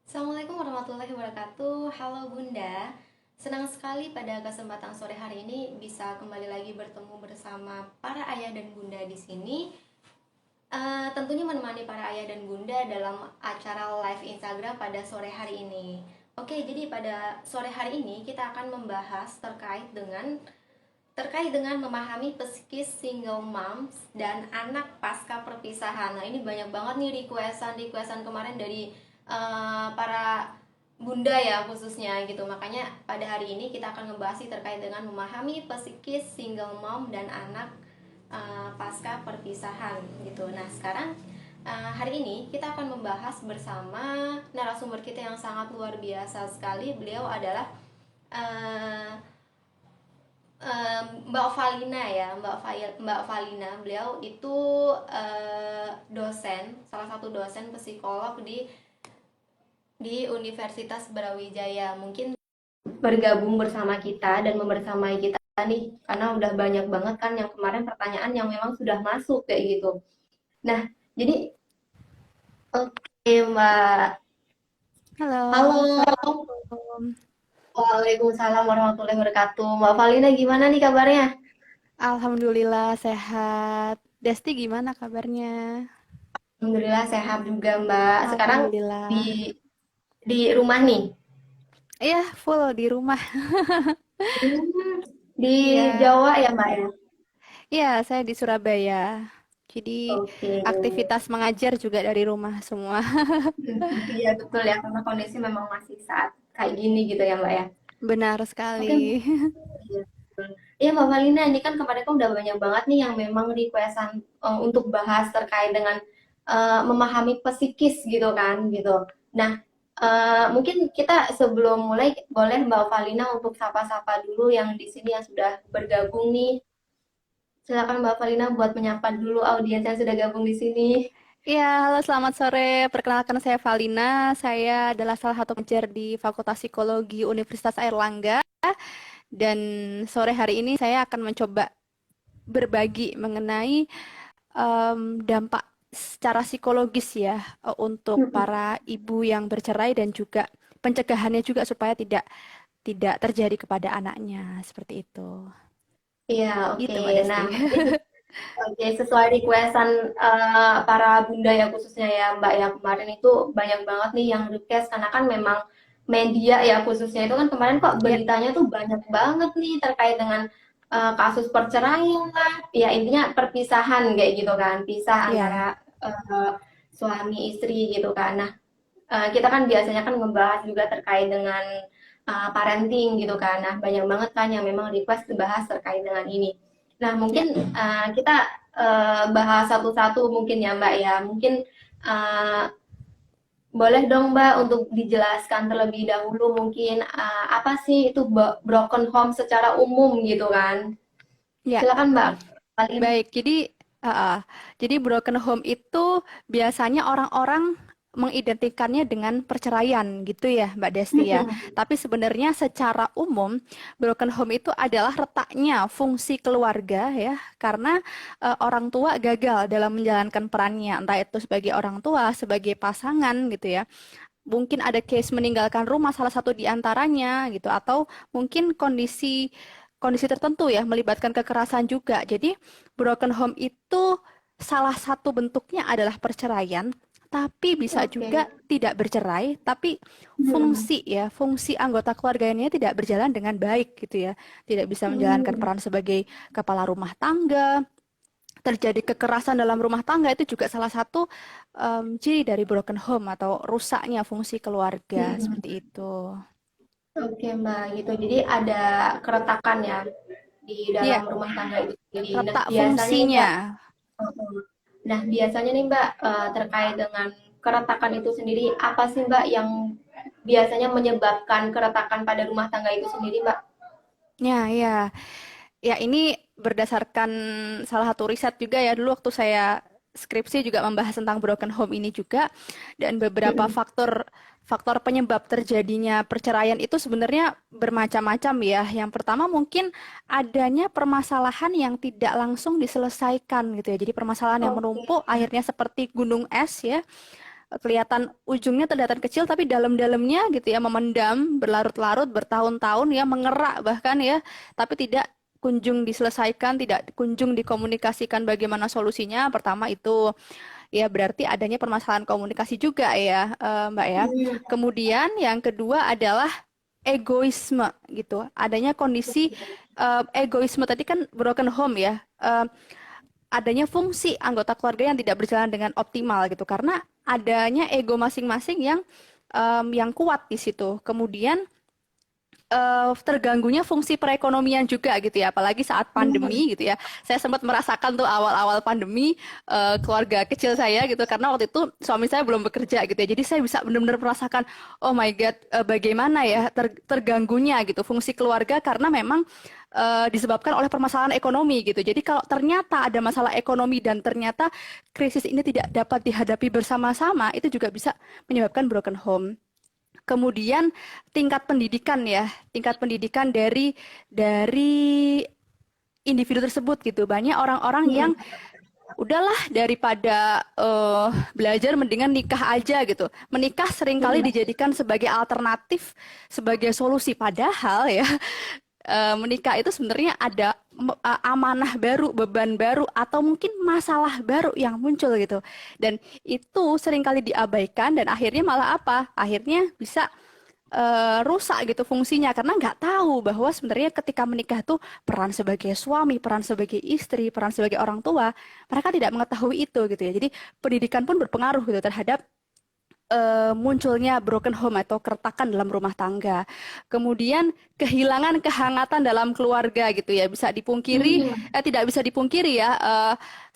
Assalamualaikum warahmatullahi wabarakatuh. Halo Bunda, senang sekali pada kesempatan sore hari ini bisa kembali lagi bertemu bersama para ayah dan bunda di sini. Tentunya menemani para ayah dan bunda dalam acara live Instagram pada sore hari ini. Oke, jadi pada sore hari ini kita akan membahas terkait dengan memahami psikis single moms dan anak pasca perpisahan. Nah, ini banyak banget nih requestan kemarin dari para bunda ya khususnya gitu. Makanya pada hari ini kita akan membahas terkait dengan memahami psikis single mom dan anak pasca perpisahan gitu. Nah, sekarang hari ini kita akan membahas bersama narasumber kita yang sangat luar biasa sekali. Beliau adalah uh, Mbak Valina ya, Mbak Valina. Beliau itu dosen, salah satu dosen psikolog di Universitas Brawijaya. Mungkin bergabung bersama kita dan membersamai kita nih, karena udah banyak banget kan yang kemarin pertanyaan yang memang sudah masuk kayak gitu. Nah, jadi oke Mbak. Halo, Halo. Assalamualaikum. Waalaikumsalam warahmatullahi wabarakatuh. Mbak Valina gimana nih kabarnya? Alhamdulillah sehat. Desti gimana kabarnya? Alhamdulillah sehat juga Mbak. Sekarang di Alhamdulillah. rumah nih. Iya, full di rumah. Hmm, di Iya, Jawa ya Mbak ya? iya saya di Surabaya. Jadi Oke. aktivitas mengajar juga dari rumah semua. Iya betul ya, karena kondisi memang masih saat kayak gini gitu ya Mbak ya. Benar Oke. sekali. Iya, betul. Iya Mbak Malina, ini kan kemarin kan udah banyak banget nih yang memang requestan untuk bahas terkait dengan memahami psikis gitu kan gitu. Nah, mungkin kita sebelum mulai boleh Mbak Valina untuk sapa-sapa dulu yang di sini yang sudah bergabung nih. Silakan Mbak Valina buat menyapa dulu audiens yang sudah gabung di sini. Iya, halo selamat sore. Perkenalkan saya Valina. Saya adalah salah satu pengajar di Fakultas Psikologi Universitas Airlangga. Dan sore hari ini saya akan mencoba berbagi mengenai dampak secara psikologis ya untuk para ibu yang bercerai dan juga pencegahannya juga supaya tidak tidak terjadi kepada anaknya seperti itu. Iya, oke. Gitu Mbak Nah, Desti. mungkin oke, sesuai requestan para bunda ya khususnya ya Mbak ya kemarin itu banyak banget nih yang request karena kan memang media ya khususnya itu kan kemarin kok Ya, beritanya tuh banyak banget nih terkait dengan kasus perceraian lah, ya intinya perpisahan kayak gitu kan, pisah antara ya, eh, suami istri gitu kan. Nah, kita kan biasanya kan membahas juga terkait dengan parenting gitu kan. Nah, banyak banget kan yang memang request dibahas terkait dengan ini. Nah, ya. mungkin kita bahas satu-satu mungkin ya Mbak ya. Mungkin uh, boleh dong Mbak untuk dijelaskan terlebih dahulu mungkin apa sih itu broken home secara umum gitu kan. Ya, Silakan Mbak. Paling baik. Jadi broken home itu biasanya orang-orang mengidentikannya dengan perceraian gitu ya, Mbak Desti ya. Tapi sebenarnya secara umum broken home itu adalah retaknya fungsi keluarga ya, karena orang tua gagal dalam menjalankan perannya, entah itu sebagai orang tua, sebagai pasangan gitu ya. Mungkin ada case meninggalkan rumah salah satu di antaranya gitu, atau mungkin kondisi kondisi tertentu ya melibatkan kekerasan juga. Jadi broken home itu salah satu bentuknya adalah perceraian, tapi bisa juga oke. tidak bercerai, tapi fungsi anggota keluarganya tidak berjalan dengan baik gitu ya. Tidak bisa menjalankan Hmm, peran sebagai kepala rumah tangga, terjadi kekerasan dalam rumah tangga itu juga salah satu ciri dari broken home atau rusaknya fungsi keluarga seperti itu. oke Mbak gitu. Jadi ada keretakan ya di dalam Iya, rumah tangga itu sendiri. Nah, retak biasanya nih Mbak, fungsinya. heeh. Nah, biasanya nih Mbak, terkait dengan keretakan itu sendiri, apa sih Mbak yang biasanya menyebabkan keretakan pada rumah tangga itu sendiri, Mbak? Ya, ya. Ya, ini berdasarkan salah satu riset juga ya. Dulu waktu saya skripsi juga membahas tentang broken home ini juga, dan beberapa Mm-mm. faktor faktor penyebab terjadinya perceraian itu sebenarnya bermacam-macam ya. Yang pertama mungkin adanya permasalahan yang tidak langsung diselesaikan gitu ya. Jadi permasalahan yang Oke. menumpuk akhirnya seperti gunung es ya, kelihatan ujungnya terlihat kecil tapi dalam-dalamnya gitu ya memendam berlarut-larut bertahun-tahun ya mengerak bahkan ya tapi tidak kunjung diselesaikan, tidak kunjung dikomunikasikan bagaimana solusinya. Pertama itu ya berarti adanya permasalahan komunikasi juga ya, Mbak ya. Hmm. Kemudian yang kedua adalah egoisme gitu. Adanya kondisi egoisme tadi kan broken home ya. Adanya fungsi anggota keluarga yang tidak berjalan dengan optimal gitu karena adanya ego masing-masing yang kuat di situ. Kemudian terganggunya fungsi perekonomian juga gitu ya, apalagi saat pandemi gitu ya. Saya sempat merasakan tuh awal-awal pandemi keluarga kecil saya gitu karena waktu itu suami saya belum bekerja gitu ya. Jadi saya bisa benar-benar merasakan oh my God bagaimana ya terganggunya gitu fungsi keluarga karena memang disebabkan oleh permasalahan ekonomi gitu. Jadi kalau ternyata ada masalah ekonomi dan ternyata krisis ini tidak dapat dihadapi bersama-sama, itu juga bisa menyebabkan broken home. Kemudian tingkat pendidikan ya, tingkat pendidikan dari individu tersebut gitu. Banyak orang-orang yang udahlah daripada belajar mendingan nikah aja gitu. Menikah seringkali dijadikan sebagai alternatif, sebagai solusi. Padahal ya menikah itu sebenarnya ada amanah baru, beban baru, atau mungkin masalah baru yang muncul gitu. Dan itu seringkali diabaikan dan akhirnya malah apa? Akhirnya bisa rusak gitu fungsinya karena nggak tahu bahwa sebenarnya ketika menikah tuh peran sebagai suami, peran sebagai istri, peran sebagai orang tua, mereka tidak mengetahui itu gitu ya. Jadi pendidikan pun berpengaruh gitu terhadap munculnya broken home atau keretakan dalam rumah tangga. Kemudian kehilangan kehangatan dalam keluarga gitu ya, bisa dipungkiri, tidak bisa dipungkiri ya.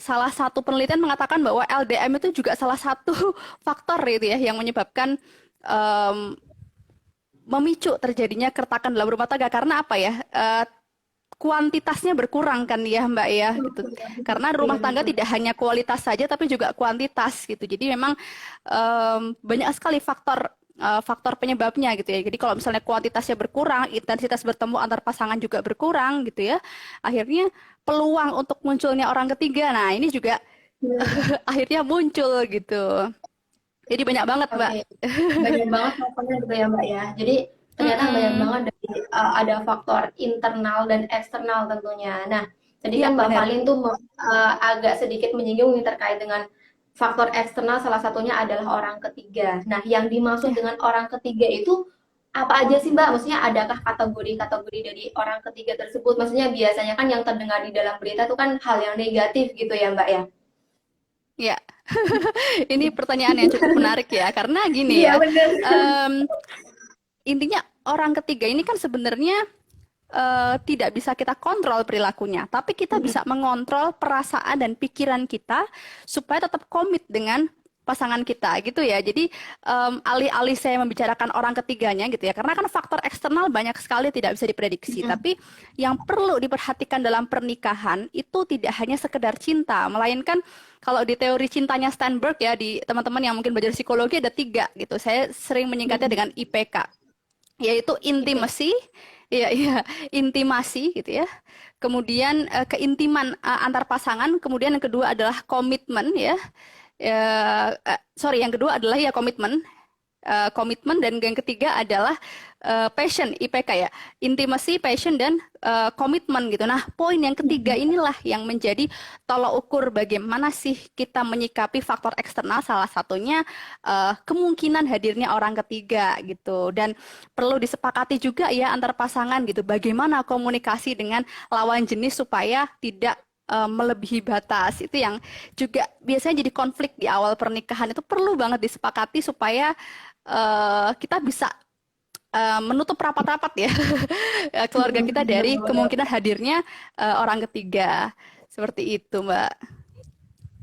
Salah satu penelitian mengatakan bahwa LDM itu juga salah satu faktor gitu ya yang menyebabkan memicu terjadinya keretakan dalam rumah tangga karena apa ya? Kuantitasnya berkurang kan ya Mbak ya gitu. Karena rumah tangga tidak hanya kualitas saja tapi juga kuantitas gitu. Jadi memang banyak sekali faktor penyebabnya gitu ya. Jadi kalau misalnya kuantitasnya berkurang, intensitas bertemu antar pasangan juga berkurang gitu ya. Akhirnya peluang untuk munculnya orang ketiga. Nah, ini juga akhirnya muncul gitu. Jadi banyak banget, Mbak. Oke, banyak banget faktornya gitu ya Mbak ya. Jadi ternyata banyak Mm-mm. banget dari ada faktor internal dan eksternal tentunya. Nah, tadi Iya, kan Mbak benar. Valin tuh agak sedikit menyinggung nih terkait dengan faktor eksternal salah satunya adalah orang ketiga. Nah, yang dimaksud Ya. dengan orang ketiga itu apa aja sih Mbak? Maksudnya adakah kategori-kategori dari orang ketiga tersebut? Maksudnya biasanya kan yang terdengar di dalam berita itu kan hal yang negatif gitu ya Mbak ya. Ya, ini pertanyaan yang cukup menarik ya, karena gini Iya ya, bener. em, intinya orang ketiga ini kan sebenarnya tidak bisa kita kontrol perilakunya, tapi kita bisa mengontrol perasaan dan pikiran kita supaya tetap komit dengan pasangan kita gitu ya. Jadi alih-alih saya membicarakan orang ketiganya gitu ya, karena kan faktor eksternal banyak sekali tidak bisa diprediksi. Tapi yang perlu diperhatikan dalam pernikahan itu tidak hanya sekedar cinta, melainkan kalau di teori cintanya Steinberg ya, di teman-teman yang mungkin belajar psikologi ada tiga gitu. Saya sering menyingkatnya dengan IPK, yaitu intimacy, ya, ya, intimasi gitu ya. Kemudian keintiman antar pasangan, kemudian yang kedua adalah komitmen ya. Sorry, yang kedua adalah ya komitmen, komitmen dan yang ketiga adalah passion, IPK ya, intimacy, passion dan komitmen gitu. Nah, poin yang ketiga inilah yang menjadi tolak ukur bagaimana sih kita menyikapi faktor eksternal, salah satunya kemungkinan hadirnya orang ketiga gitu. Dan perlu disepakati juga ya antar pasangan gitu, bagaimana komunikasi dengan lawan jenis supaya tidak melebihi batas. Itu yang juga biasanya jadi konflik di awal pernikahan, itu perlu banget disepakati supaya kita bisa menutup rapat-rapat ya keluarga kita dari Betul-betul. kemungkinan hadirnya orang ketiga. Seperti itu, Mbak.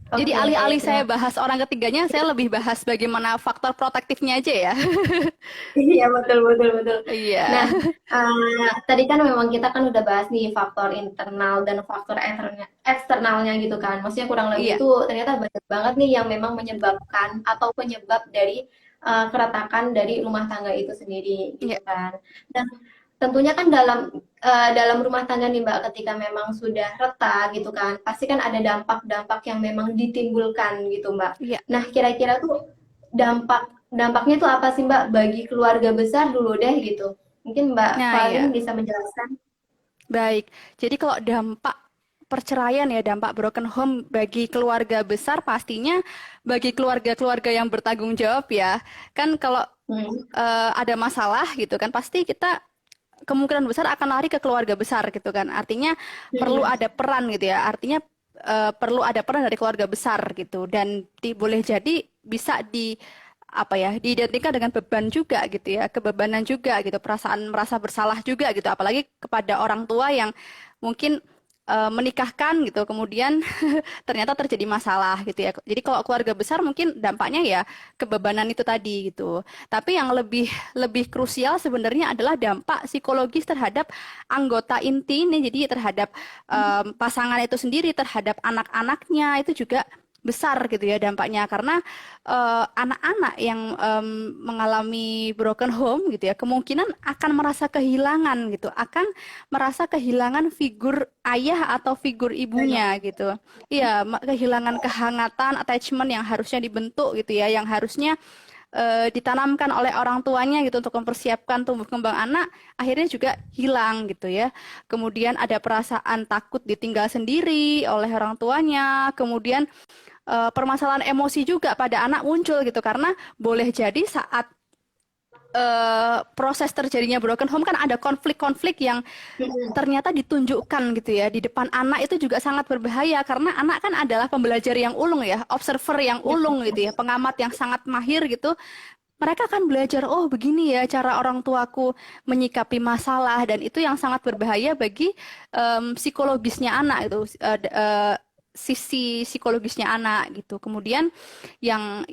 Jadi Oke, alih-alih saya terima bahas orang ketiganya, saya lebih bahas bagaimana faktor protektifnya aja ya. Iya betul betul betul. Nah, Iya, tadi kan memang kita kan udah bahas nih faktor internal dan faktor eksternalnya gitu kan. Maksudnya kurang lebih iya, itu ternyata banyak banget nih yang memang menyebabkan atau penyebab dari keretakan dari rumah tangga itu sendiri gitu iya, kan. Dan tentunya kan dalam rumah tangga nih Mbak ketika memang sudah retak gitu kan, pasti kan ada dampak-dampak yang memang ditimbulkan gitu Mbak. iya. Nah, kira-kira tuh dampaknya tuh apa sih Mbak bagi keluarga besar dulu deh gitu. Mungkin Mbak Nah, Valin ya. bisa menjelaskan. Baik, jadi kalau dampak perceraian ya, dampak broken home bagi keluarga besar pastinya bagi keluarga-keluarga yang bertanggung jawab ya. Kan kalau Hmm. ada masalah gitu kan, pasti kita kemungkinan besar akan lari ke keluarga besar gitu kan. Artinya perlu Hmm. ada peran gitu ya. Artinya perlu ada peran dari keluarga besar gitu dan boleh jadi bisa di apa ya diidentikan dengan beban juga gitu ya, kebebanan juga gitu, perasaan merasa bersalah juga gitu, apalagi kepada orang tua yang mungkin menikahkan gitu, kemudian ternyata terjadi masalah gitu ya. Jadi kalau keluarga besar mungkin dampaknya ya kebebanan itu tadi gitu. Tapi yang lebih lebih krusial sebenarnya adalah dampak psikologis terhadap anggota inti ini. Jadi terhadap pasangan itu sendiri, terhadap anak-anaknya itu juga besar gitu ya dampaknya karena anak-anak yang mengalami broken home gitu ya kemungkinan akan merasa kehilangan gitu, akan merasa kehilangan figur ayah atau figur ibunya gitu. Iya, kehilangan kehangatan, attachment yang harusnya dibentuk gitu ya, yang harusnya ditanamkan oleh orang tuanya gitu untuk mempersiapkan tumbuh kembang anak, akhirnya juga hilang gitu ya. Kemudian ada perasaan takut ditinggal sendiri oleh orang tuanya, kemudian permasalahan emosi juga pada anak muncul gitu karena boleh jadi saat proses terjadinya broken home kan ada konflik-konflik yang ternyata ditunjukkan gitu ya di depan anak itu juga sangat berbahaya karena anak kan adalah pembelajar yang ulung ya, observer yang ulung gitu ya, pengamat yang sangat mahir gitu. Mereka akan belajar, oh begini ya cara orang tuaku menyikapi masalah dan itu yang sangat berbahaya bagi psikologisnya anak itu, sisi psikologisnya anak gitu. Kemudian yang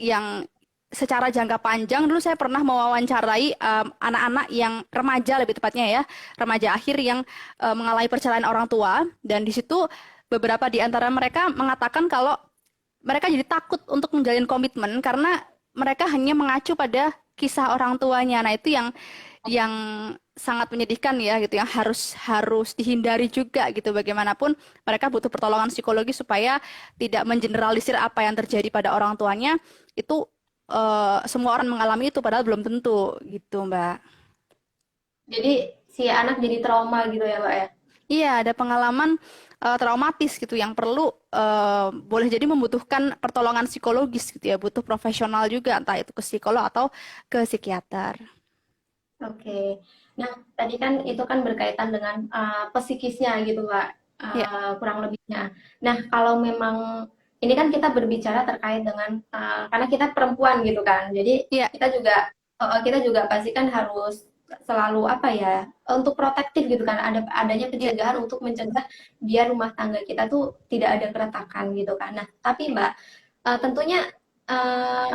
secara jangka panjang dulu saya pernah mewawancarai anak-anak yang remaja lebih tepatnya ya, remaja akhir yang mengalami perceraian orang tua dan di situ beberapa di antara mereka mengatakan kalau mereka jadi takut untuk menjalin komitmen karena mereka hanya mengacu pada kisah orang tuanya. Nah, itu yang sangat menyedihkan ya gitu, yang harus harus dihindari juga gitu. Bagaimanapun mereka butuh pertolongan psikologi supaya tidak mengeneralisir apa yang terjadi pada orang tuanya. Itu semua orang mengalami itu padahal belum tentu gitu, Mbak. Jadi si anak jadi trauma gitu ya Mbak ya. Iya, ada pengalaman traumatis gitu yang perlu boleh jadi membutuhkan pertolongan psikologis gitu ya, butuh profesional juga entah itu ke psikolog atau ke psikiater. Oke. Nah, tadi kan itu kan berkaitan dengan psikisnya gitu, Mbak, Ya, kurang lebihnya. Nah, kalau memang ini kan kita berbicara terkait dengan karena kita perempuan gitu kan. Jadi iya, kita juga pasti kan harus selalu apa ya, untuk protektif gitu kan. Adanya iya, pencegahan untuk mencegah biar rumah tangga kita tuh tidak ada keretakan gitu kan. Nah, tapi Mbak, tentunya eh,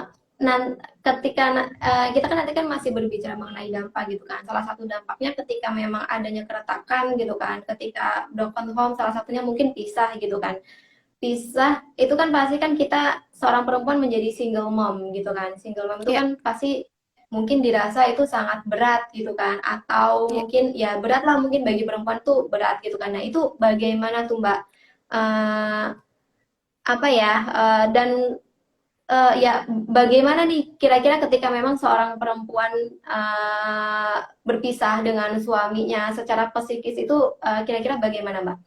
kita kan nanti kan masih berbicara mengenai dampak gitu kan. Salah satu dampaknya ketika memang adanya keretakan gitu kan, ketika broken home salah satunya mungkin pisah gitu kan. Pisah itu kan pasti kan kita seorang perempuan menjadi single mom gitu kan. Single mom itu iya, kan pasti mungkin dirasa itu sangat berat gitu kan, atau iya. mungkin ya berat lah mungkin bagi perempuan tuh berat gitu kan. Nah itu bagaimana tuh Mbak? Eh, apa ya? Dan ya, bagaimana nih kira-kira ketika memang seorang perempuan berpisah dengan suaminya secara psikis itu kira-kira bagaimana, Mbak?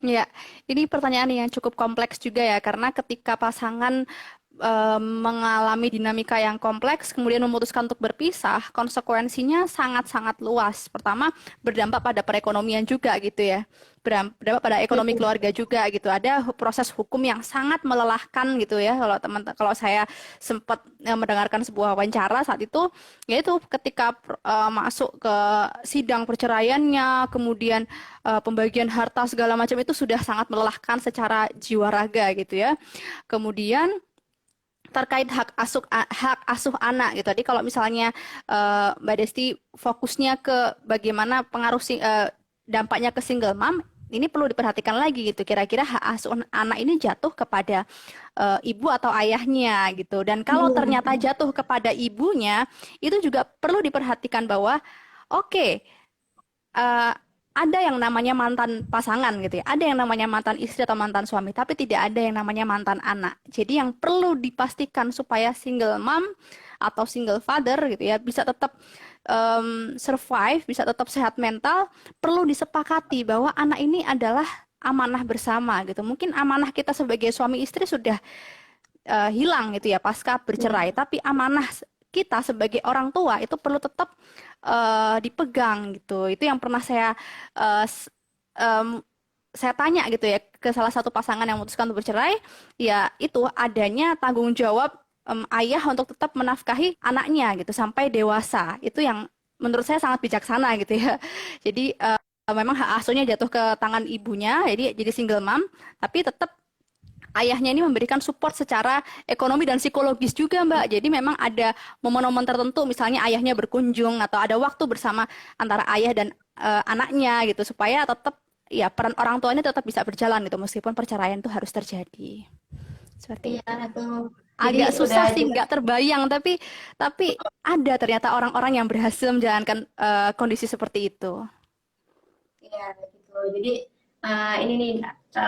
Ya, ini pertanyaan yang cukup kompleks juga ya, karena ketika pasangan mengalami dinamika yang kompleks, kemudian memutuskan untuk berpisah, konsekuensinya sangat-sangat luas. Pertama, berdampak pada perekonomian juga gitu ya, berdampak pada ekonomi keluarga juga gitu. Ada proses hukum yang sangat melelahkan gitu ya. Kalau saya sempat mendengarkan sebuah wawancara saat itu, yaitu ketika masuk ke sidang perceraiannya, kemudian pembagian harta segala macam itu sudah sangat melelahkan secara jiwa raga gitu ya. Kemudian terkait hak asuh anak gitu. Jadi kalau misalnya Mbak Desti fokusnya ke bagaimana dampaknya ke single mom, ini perlu diperhatikan lagi gitu. Kira-kira hak asuh anak ini jatuh kepada ibu atau ayahnya gitu. Dan kalau ternyata jatuh kepada ibunya, itu juga perlu diperhatikan bahwa oke, eh, ada yang namanya mantan pasangan gitu ya, ada yang namanya mantan istri atau mantan suami, tapi tidak ada yang namanya mantan anak. Jadi yang perlu dipastikan supaya single mom atau single father gitu ya bisa tetap survive, bisa tetap sehat mental, perlu disepakati bahwa anak ini adalah amanah bersama gitu. Mungkin amanah kita sebagai suami istri sudah hilang gitu ya pasca bercerai, tapi amanah kita sebagai orang tua itu perlu tetap dipegang gitu. Itu yang pernah eh, s- em, saya tanya gitu ya ke salah satu pasangan yang memutuskan untuk bercerai, ya itu adanya tanggung jawab ayah untuk tetap menafkahi anaknya gitu sampai dewasa. Itu yang menurut saya sangat bijaksana gitu ya. Jadi memang hak asuhnya jatuh ke tangan ibunya, jadi single mom, tapi tetap ayahnya ini memberikan support secara ekonomi dan psikologis juga, Mbak. Jadi memang ada momen-momen tertentu, misalnya ayahnya berkunjung atau ada waktu bersama antara ayah dan anaknya gitu, supaya tetap ya peran orang tua ini tetap bisa berjalan gitu, meskipun perceraian itu harus terjadi. Seperti Iya, itu. itu. Jadi Agak udah susah sih, jelas nggak terbayang, tapi ada ternyata orang-orang yang berhasil menjalankan kondisi seperti itu. ya gitu. Jadi ini nih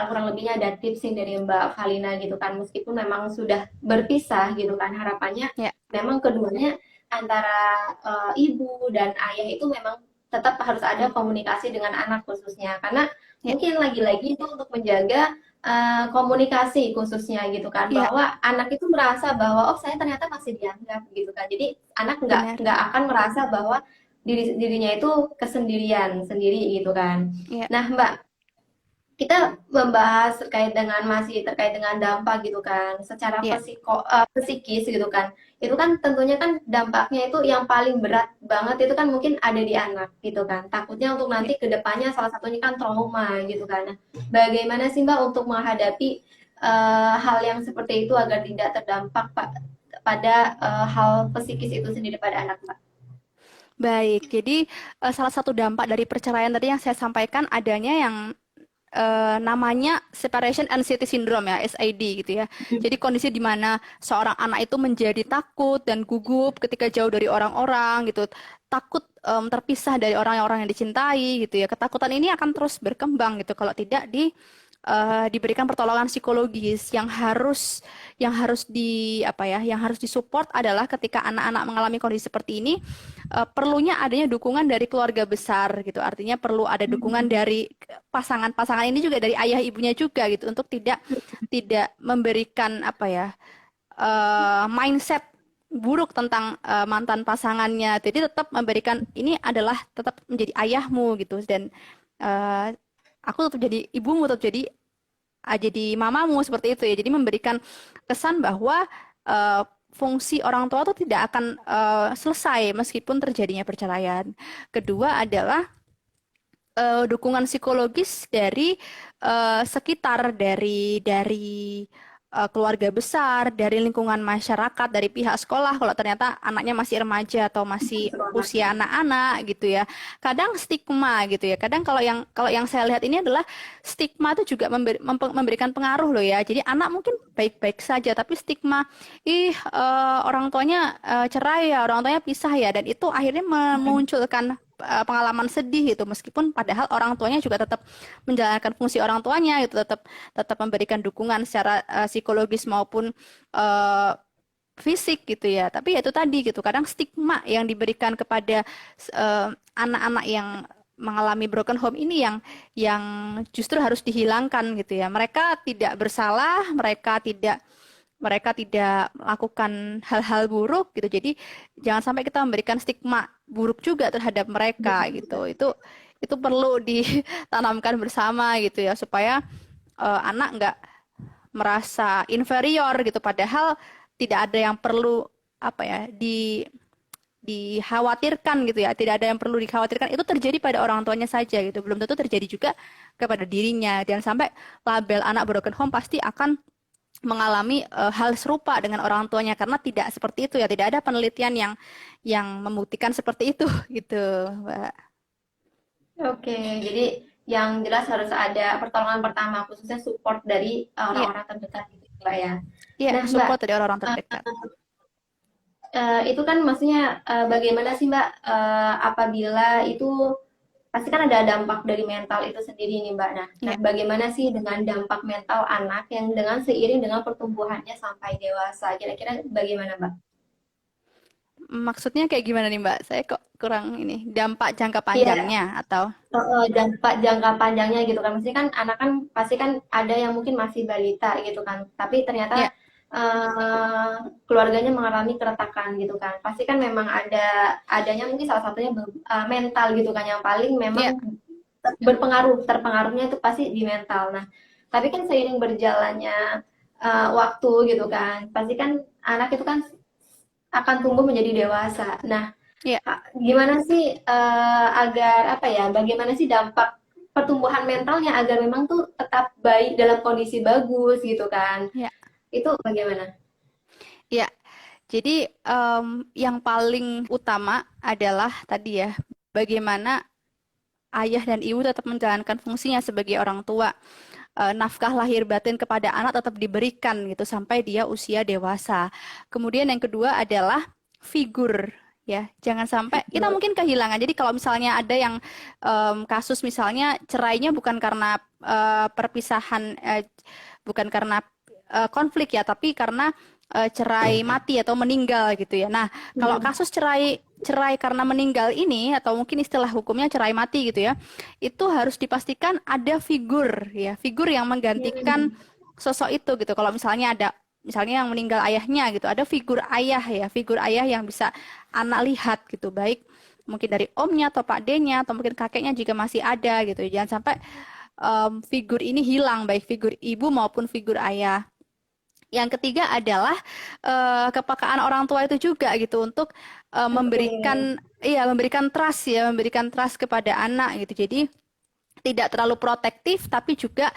kurang lebihnya ada tips nih dari Mbak Valina gitu kan. Meskipun memang sudah berpisah gitu kan, harapannya Ya, memang keduanya antara ibu dan ayah itu memang tetap harus ada komunikasi dengan anak khususnya. Karena ya, mungkin lagi-lagi itu untuk menjaga komunikasi khususnya gitu kan, ya, bahwa anak itu merasa bahwa oh saya ternyata masih dianggap gitu kan. Jadi anak nggak benar. nggak akan merasa bahwa dirinya itu kesendirian sendiri gitu kan. Ya, Nah, Mbak, kita membahas terkait dengan dampak gitu kan, secara ya. psikis gitu kan. Itu kan tentunya kan dampaknya itu yang paling berat banget itu kan mungkin ada di anak gitu kan. Takutnya untuk Ya. nanti ke depannya salah satunya kan trauma gitu kan. Nah, bagaimana sih Mbak untuk menghadapi hal yang seperti itu agar tidak terdampak pada hal psikis itu sendiri pada anak Mbak? Baik, jadi salah satu dampak dari perceraian tadi yang saya sampaikan adanya yang namanya separation anxiety syndrome ya, SAD gitu ya. Jadi kondisi di mana seorang anak itu menjadi takut dan gugup ketika jauh dari orang-orang gitu, takut terpisah dari orang-orang yang dicintai gitu ya. Ketakutan ini akan terus berkembang gitu kalau tidak diberikan pertolongan psikologis yang harus di apa ya, yang harus disupport adalah ketika anak-anak mengalami kondisi seperti ini perlunya adanya dukungan dari keluarga besar gitu. Artinya perlu ada dukungan dari pasangan-pasangan ini juga dari ayah ibunya juga gitu untuk tidak tidak memberikan apa ya mindset buruk tentang mantan pasangannya. Jadi tetap memberikan ini adalah tetap menjadi ayahmu gitu dan uh, aku tetap jadi ibumu, tetap jadi mamamu seperti itu ya. Jadi memberikan kesan bahwa uh, fungsi orang tua itu tidak akan selesai meskipun terjadinya perceraian. Kedua adalah dukungan psikologis dari sekitar, dari keluarga besar, dari lingkungan masyarakat, dari pihak sekolah. Kalau ternyata anaknya masih remaja atau masih usia anak-anak gitu ya, kadang stigma gitu ya. Kadang kalau yang saya lihat ini adalah stigma itu juga memberikan pengaruh loh ya. Jadi anak mungkin baik-baik saja, tapi stigma, orang tuanya cerai ya, orang tuanya pisah ya, dan itu akhirnya memunculkan pengalaman sedih gitu meskipun padahal orang tuanya juga tetap menjalankan fungsi orang tuanya gitu, tetap tetap memberikan dukungan secara psikologis maupun eh, fisik gitu ya, tapi ya itu tadi gitu kadang stigma yang diberikan kepada eh, anak-anak yang mengalami broken home ini yang justru harus dihilangkan gitu ya. Mereka tidak bersalah, mereka tidak melakukan hal-hal buruk gitu. Jadi jangan sampai kita memberikan stigma buruk juga terhadap mereka gitu. Itu perlu ditanamkan bersama gitu ya supaya anak nggak merasa inferior gitu. Padahal tidak ada yang perlu apa ya dikhawatirkan gitu ya. Tidak ada yang perlu dikhawatirkan. Itu terjadi pada orang tuanya saja gitu. Belum tentu terjadi juga kepada dirinya. Jangan sampai label anak broken home pasti akan mengalami hal serupa dengan orang tuanya karena tidak seperti itu ya, tidak ada penelitian yang membuktikan seperti itu gitu, Mbak. Oke, jadi yang jelas harus ada pertolongan pertama, khususnya support dari Iya, orang-orang terdekat gitu, Mbak ya. iya, Nah, Mbak, support dari orang-orang terdekat. itu kan maksudnya bagaimana sih Mbak apabila itu pasti kan ada dampak dari mental itu sendiri nih Mbak. Nah, Ya, bagaimana sih dengan dampak mental anak yang dengan seiring dengan pertumbuhannya sampai dewasa? Kira-kira bagaimana Mbak? maksudnya kayak gimana nih Mbak? Saya kok kurang ini, dampak jangka Iya, panjangnya atau? dampak jangka panjangnya gitu kan. Mesti kan anak kan pasti kan ada yang mungkin masih balita gitu kan. Tapi ternyata Ya, eh, keluarganya mengalami keretakan gitu kan. Pasti kan memang adanya mungkin salah satunya mental gitu kan yang paling memang ya, terpengaruhnya itu pasti di mental. Nah, tapi kan seiring berjalannya waktu gitu kan, pasti kan anak itu kan akan tumbuh menjadi dewasa. Nah, ya, Gimana sih agar apa ya? Bagaimana sih dampak pertumbuhan mentalnya agar memang tuh tetap baik dalam kondisi bagus gitu kan? ya, Itu bagaimana? ya. Jadi yang paling utama adalah tadi ya, bagaimana ayah dan ibu tetap menjalankan fungsinya sebagai orang tua. Nafkah lahir batin kepada anak tetap diberikan gitu sampai dia usia dewasa. Kemudian yang kedua adalah figur ya. Jangan sampai kita Figur. mungkin kehilangan. Jadi kalau misalnya ada yang kasus misalnya cerainya bukan karena perpisahan bukan karena konflik ya, tapi karena cerai mati atau meninggal gitu ya. Nah, kalau Hmm. kasus cerai cerai karena meninggal ini atau mungkin istilah hukumnya cerai mati gitu ya, itu harus dipastikan ada figur ya, figur yang menggantikan Hmm. sosok itu gitu. Kalau misalnya yang meninggal ayahnya gitu, ada figur ayah ya, figur ayah yang bisa anak lihat gitu, baik mungkin dari omnya atau pak D-nya atau mungkin kakeknya jika masih ada gitu. Jangan sampai figur ini hilang, baik figur ibu maupun figur ayah. Yang ketiga adalah kepekaan orang tua itu juga gitu untuk Oke. memberikan trust ya, memberikan trust kepada anak gitu. Jadi tidak terlalu protektif tapi juga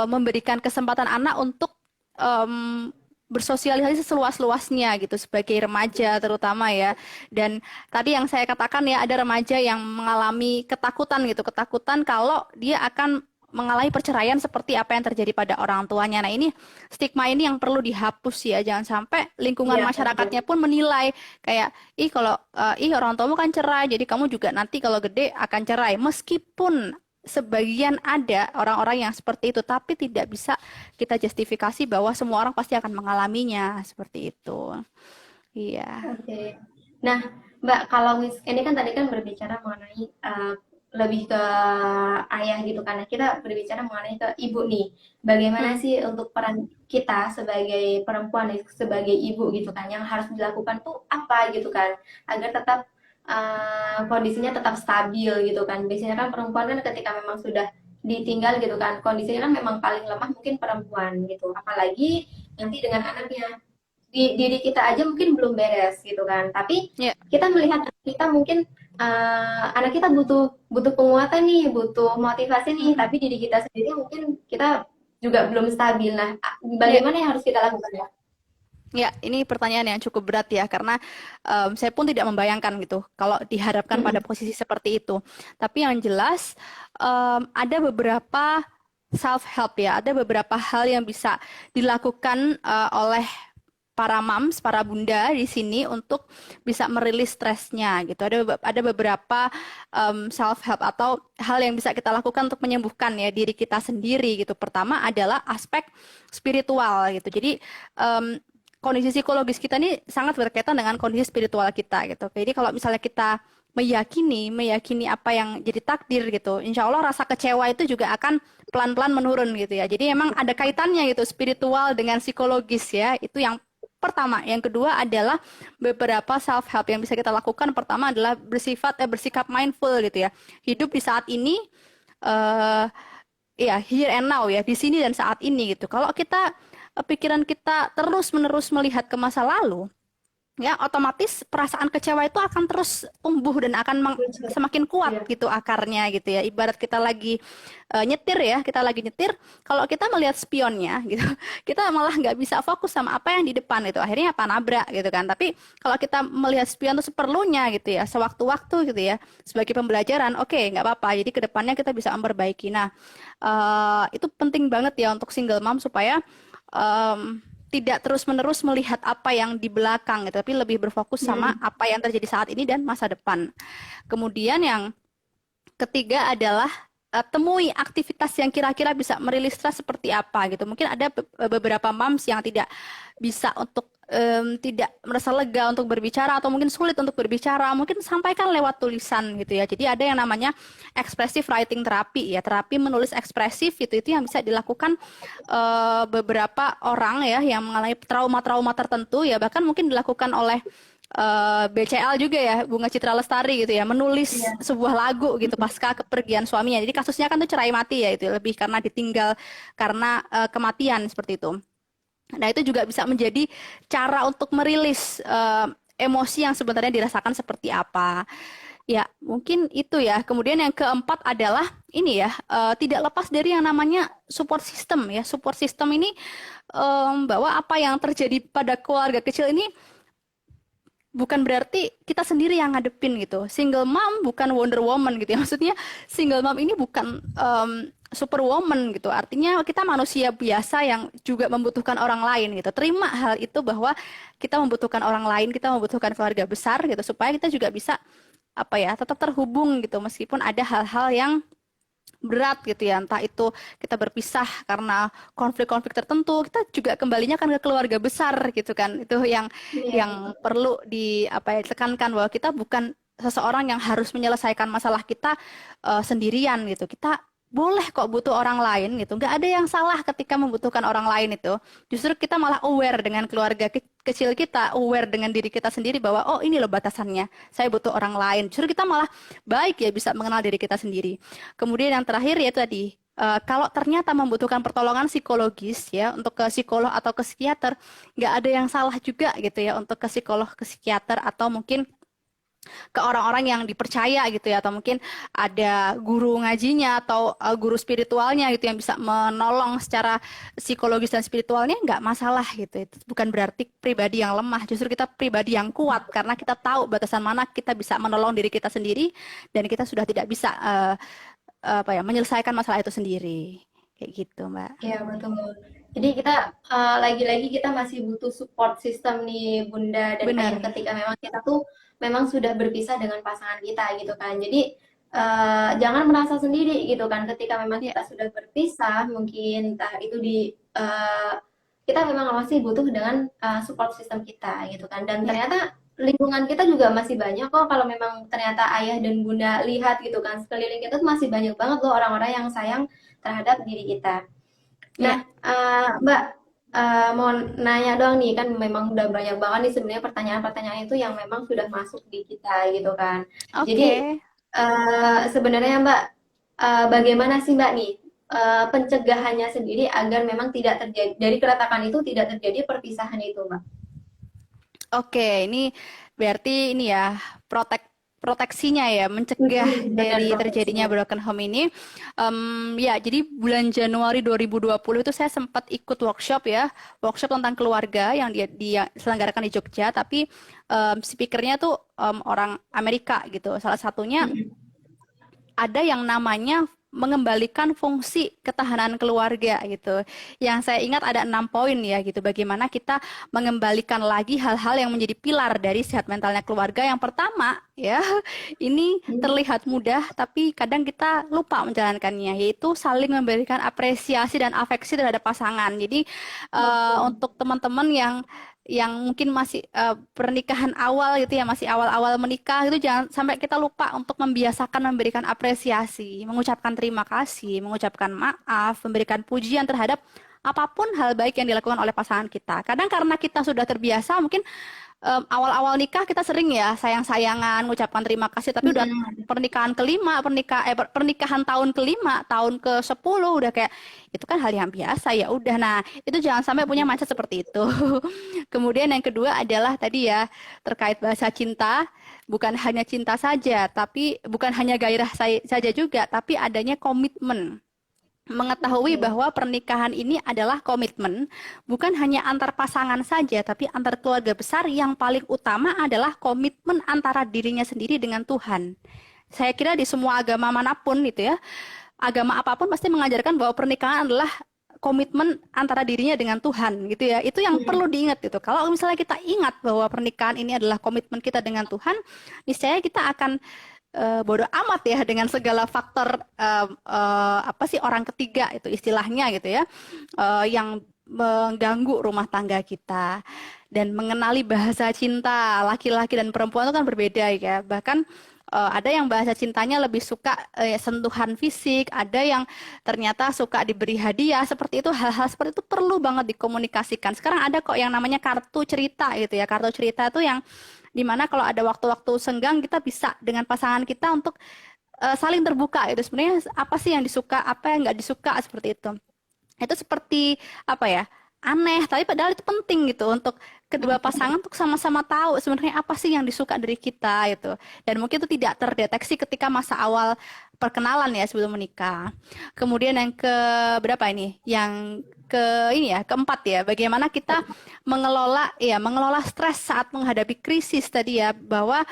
memberikan kesempatan anak untuk em, bersosialisasi seluas-luasnya gitu sebagai remaja terutama ya. Dan tadi yang saya katakan ya ada remaja yang mengalami ketakutan gitu, ketakutan kalau dia akan mengalami perceraian seperti apa yang terjadi pada orang tuanya. Nah, ini stigma ini yang perlu dihapus ya. Jangan sampai lingkungan Iya, betul. masyarakatnya pun menilai kayak ih orang tuamu kan cerai, jadi kamu juga nanti kalau gede akan cerai. Meskipun sebagian ada orang-orang yang seperti itu, tapi tidak bisa kita justifikasi bahwa semua orang pasti akan mengalaminya seperti itu. Iya. Oke. Nah, Mbak, kalau ini kan tadi kan berbicara mengenai lebih ke ayah gitu kan. Nah, kita berbicara mengenai ke ibu nih. Bagaimana Hmm. sih untuk peran kita sebagai perempuan, nih, sebagai ibu gitu kan, yang harus dilakukan tuh apa gitu kan, agar tetap kondisinya tetap stabil gitu kan. Biasanya kan perempuan kan ketika memang sudah ditinggal gitu kan, kondisinya kan memang paling lemah mungkin perempuan gitu. Apalagi nanti dengan anaknya di diri kita aja mungkin belum beres gitu kan. Tapi Ya. kita melihat anak kita mungkin anak kita butuh butuh penguatan nih, butuh motivasi nih, Mm-mm. tapi diri kita sendiri mungkin kita juga belum stabil. Nah, Ya. bagaimana yang harus kita lakukan ya? Ya, ini pertanyaan yang cukup berat ya, karena saya pun tidak membayangkan gitu kalau dihadapkan pada Mm-mm. posisi seperti itu. Tapi yang jelas ada beberapa self help ya, ada beberapa hal yang bisa dilakukan oleh para moms, para bunda di sini untuk bisa merilis stresnya gitu. Ada beberapa self help atau hal yang bisa kita lakukan untuk menyembuhkan ya diri kita sendiri gitu. Pertama adalah aspek spiritual gitu. Jadi em, kondisi psikologis kita ini sangat berkaitan dengan kondisi spiritual kita gitu. Jadi kalau misalnya kita meyakini apa yang jadi takdir gitu, insya Allah rasa kecewa itu juga akan pelan-pelan menurun gitu ya. Jadi emang ada kaitannya gitu spiritual dengan psikologis ya. Itu yang pertama. Yang kedua adalah beberapa self help yang bisa kita lakukan. Pertama adalah bersikap mindful gitu ya. Hidup di saat ini eh ya here and now ya, di sini dan saat ini gitu. Kalau kita pikiran kita terus-menerus melihat ke masa lalu, ya otomatis perasaan kecewa itu akan terus tumbuh dan akan semakin kuat Iya. gitu akarnya gitu ya. Ibarat kita lagi nyetir ya, kita lagi nyetir, kalau kita melihat spionnya gitu, kita malah nggak bisa fokus sama apa yang di depan itu. Akhirnya apa nabrak gitu kan. Tapi kalau kita melihat spion itu seperlunya gitu ya, sewaktu-waktu gitu ya, sebagai pembelajaran, oke nggak apa-apa. Jadi kedepannya kita bisa memperbaiki. Nah, itu penting banget ya untuk single mom supaya tidak terus-menerus melihat apa yang di belakang gitu, tapi lebih berfokus sama Hmm. apa yang terjadi saat ini dan masa depan. Kemudian yang Ketiga adalah temui aktivitas yang kira-kira bisa merilis stres seperti apa gitu. Mungkin ada beberapa moms yang tidak bisa untuk tidak merasa lega untuk berbicara atau mungkin sulit untuk berbicara. Mungkin sampaikan lewat tulisan gitu ya. Jadi ada yang namanya expressive writing therapy ya, terapi menulis ekspresif gitu. Itu yang bisa dilakukan beberapa orang ya yang mengalami trauma-trauma tertentu ya, bahkan mungkin dilakukan oleh BCL juga ya, Bunga Citra Lestari gitu ya, menulis Iya. sebuah lagu gitu pasca kepergian suaminya. Jadi kasusnya kan tuh cerai mati ya, itu lebih karena ditinggal karena kematian seperti itu. Nah, itu juga bisa menjadi cara untuk merilis emosi yang sebenarnya dirasakan seperti apa. Ya, mungkin itu ya. Kemudian yang keempat adalah ini ya, tidak lepas dari yang namanya support system ya. Support system ini bahwa apa yang terjadi pada keluarga kecil ini bukan berarti kita sendiri yang ngadepin gitu. Single mom bukan Wonder Woman gitu ya. Maksudnya single mom ini bukan superwoman gitu. Artinya kita manusia biasa yang juga membutuhkan orang lain gitu. Terima hal itu bahwa kita membutuhkan orang lain, kita membutuhkan keluarga besar gitu supaya kita juga bisa apa ya, tetap terhubung gitu meskipun ada hal-hal yang berat gitu ya, entah itu kita berpisah karena konflik-konflik tertentu, kita juga kembalinya kan ke keluarga besar gitu kan. Itu Iya. yang perlu di apa ya, ditekankan bahwa kita bukan seseorang yang harus menyelesaikan masalah kita sendirian gitu. Kita boleh kok butuh orang lain gitu. Nggak ada yang salah ketika membutuhkan orang lain itu. Justru kita malah aware dengan keluarga kecil kita, aware dengan diri kita sendiri bahwa oh ini loh batasannya. Saya butuh orang lain. Justru kita malah baik ya bisa mengenal diri kita sendiri. Kemudian yang terakhir yaitu tadi kalau ternyata membutuhkan pertolongan psikologis ya untuk ke psikolog atau ke psikiater, nggak ada yang salah juga gitu ya untuk ke psikolog, ke psikiater atau mungkin ke orang-orang yang dipercaya gitu ya, atau mungkin ada guru ngajinya atau guru spiritualnya gitu yang bisa menolong secara psikologis dan spiritualnya, nggak masalah gitu. Itu bukan berarti pribadi yang lemah, justru kita pribadi yang kuat karena kita tahu batasan mana kita bisa menolong diri kita sendiri dan kita sudah tidak bisa apa ya menyelesaikan masalah itu sendiri kayak gitu Mbak. Iya, betul. Jadi kita lagi-lagi kita masih butuh support system nih Bunda dan Ayah Bener. ketika memang kita tuh memang sudah berpisah dengan pasangan kita gitu kan. Jadi jangan merasa sendiri gitu kan ketika memang Ya, kita sudah berpisah mungkin entah itu di eh, kita memang masih butuh dengan support system kita gitu kan. Dan ya. ternyata lingkungan kita juga masih banyak kok kalau memang ternyata Ayah dan Bunda lihat gitu kan sekeliling kita tuh masih banyak banget loh orang-orang yang sayang terhadap diri kita. Nah, Ya, Mbak, mau nanya doang nih, kan memang udah banyak banget nih sebenarnya pertanyaan-pertanyaan itu yang memang sudah masuk di kita gitu kan. Jadi, oke. sebenarnya Mbak, bagaimana sih Mbak nih pencegahannya sendiri agar memang tidak terjadi dari keretakan itu tidak terjadi perpisahan itu, Mbak? Oke, ini berarti ini ya proteksinya ya, mencegah Benar dari terjadinya proteksinya. broken home ini. Ya, jadi bulan Januari 2020 itu saya sempat ikut workshop ya, workshop tentang keluarga yang dia selenggarakan di Jogja, tapi speakernya tuh orang Amerika gitu. Salah satunya ada yang namanya mengembalikan fungsi ketahanan keluarga gitu. Yang saya ingat ada 6 poin ya gitu. Bagaimana kita mengembalikan lagi hal-hal yang menjadi pilar dari sehat mentalnya keluarga. Yang pertama ya, ini terlihat mudah tapi kadang kita lupa menjalankannya, yaitu saling memberikan apresiasi dan afeksi terhadap pasangan. Jadi Betul. untuk teman-teman yang mungkin masih pernikahan awal gitu ya, masih awal-awal menikah itu jangan sampai kita lupa untuk membiasakan memberikan apresiasi, mengucapkan terima kasih, mengucapkan maaf, memberikan pujian terhadap apapun hal baik yang dilakukan oleh pasangan kita. Kadang karena kita sudah terbiasa, mungkin awal-awal nikah kita sering ya sayang-sayangan, mengucapkan terima kasih, tapi udah pernikahan kelima, pernikahan tahun kelima, tahun ke-10 udah kayak itu kan hal yang biasa ya udah. Nah, itu jangan sampai punya mindset seperti itu. Kemudian yang kedua adalah tadi ya terkait bahasa cinta, bukan hanya cinta saja, tapi bukan hanya gairah saja juga, tapi adanya komitmen. Mengetahui Oke. bahwa pernikahan ini adalah komitmen, bukan hanya antar pasangan saja, tapi antar keluarga besar. Yang paling utama adalah komitmen antara dirinya sendiri dengan Tuhan. Saya kira di semua agama manapun itu ya, agama apapun pasti mengajarkan bahwa pernikahan adalah komitmen antara dirinya dengan Tuhan gitu ya. Itu yang perlu diingat gitu. Kalau misalnya kita ingat bahwa pernikahan ini adalah komitmen kita dengan Tuhan, niscaya kita akan bodoh amat ya dengan segala faktor apa sih orang ketiga itu istilahnya gitu ya, yang mengganggu rumah tangga kita. Dan mengenali bahasa cinta laki-laki dan perempuan itu kan berbeda ya. Bahkan ada yang bahasa cintanya lebih suka sentuhan fisik, ada yang ternyata suka diberi hadiah. Seperti itu, hal-hal seperti itu perlu banget dikomunikasikan. Sekarang ada kok yang namanya kartu cerita gitu ya. Kartu cerita itu yang dimana kalau ada waktu-waktu senggang kita bisa dengan pasangan kita untuk saling terbuka itu sebenarnya apa sih yang disuka, apa yang nggak disuka seperti itu. Itu seperti apa ya? Aneh, tapi padahal itu penting gitu untuk kedua pasangan untuk sama-sama tahu sebenarnya apa sih yang disuka dari kita itu. Dan mungkin itu tidak terdeteksi ketika masa awal perkenalan ya sebelum menikah. Kemudian yang ke berapa ini? Yang ke ini ya, keempat ya, bagaimana kita mengelola stres saat menghadapi krisis tadi ya, bahwa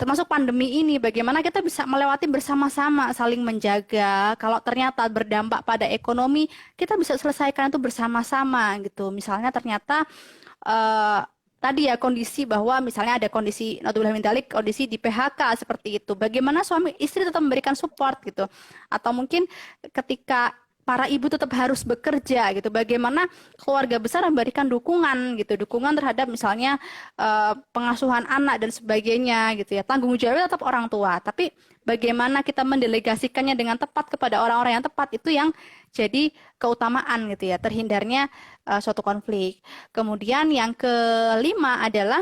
termasuk pandemi ini, bagaimana kita bisa melewati bersama-sama, saling menjaga. Kalau ternyata berdampak pada ekonomi, kita bisa selesaikan itu bersama-sama gitu. Misalnya ternyata eh, tadi ya kondisi bahwa misalnya ada kondisi naudzubillah min dzalik, kondisi di PHK seperti itu. Bagaimana suami istri tetap memberikan support gitu. Atau mungkin ketika para ibu tetap harus bekerja gitu. Bagaimana keluarga besar memberikan dukungan gitu, dukungan terhadap misalnya pengasuhan anak dan sebagainya gitu ya. Tanggung jawabnya tetap orang tua, tapi bagaimana kita mendelegasikannya dengan tepat kepada orang-orang yang tepat itu yang jadi keutamaan gitu ya, terhindarnya suatu konflik. Kemudian yang kelima adalah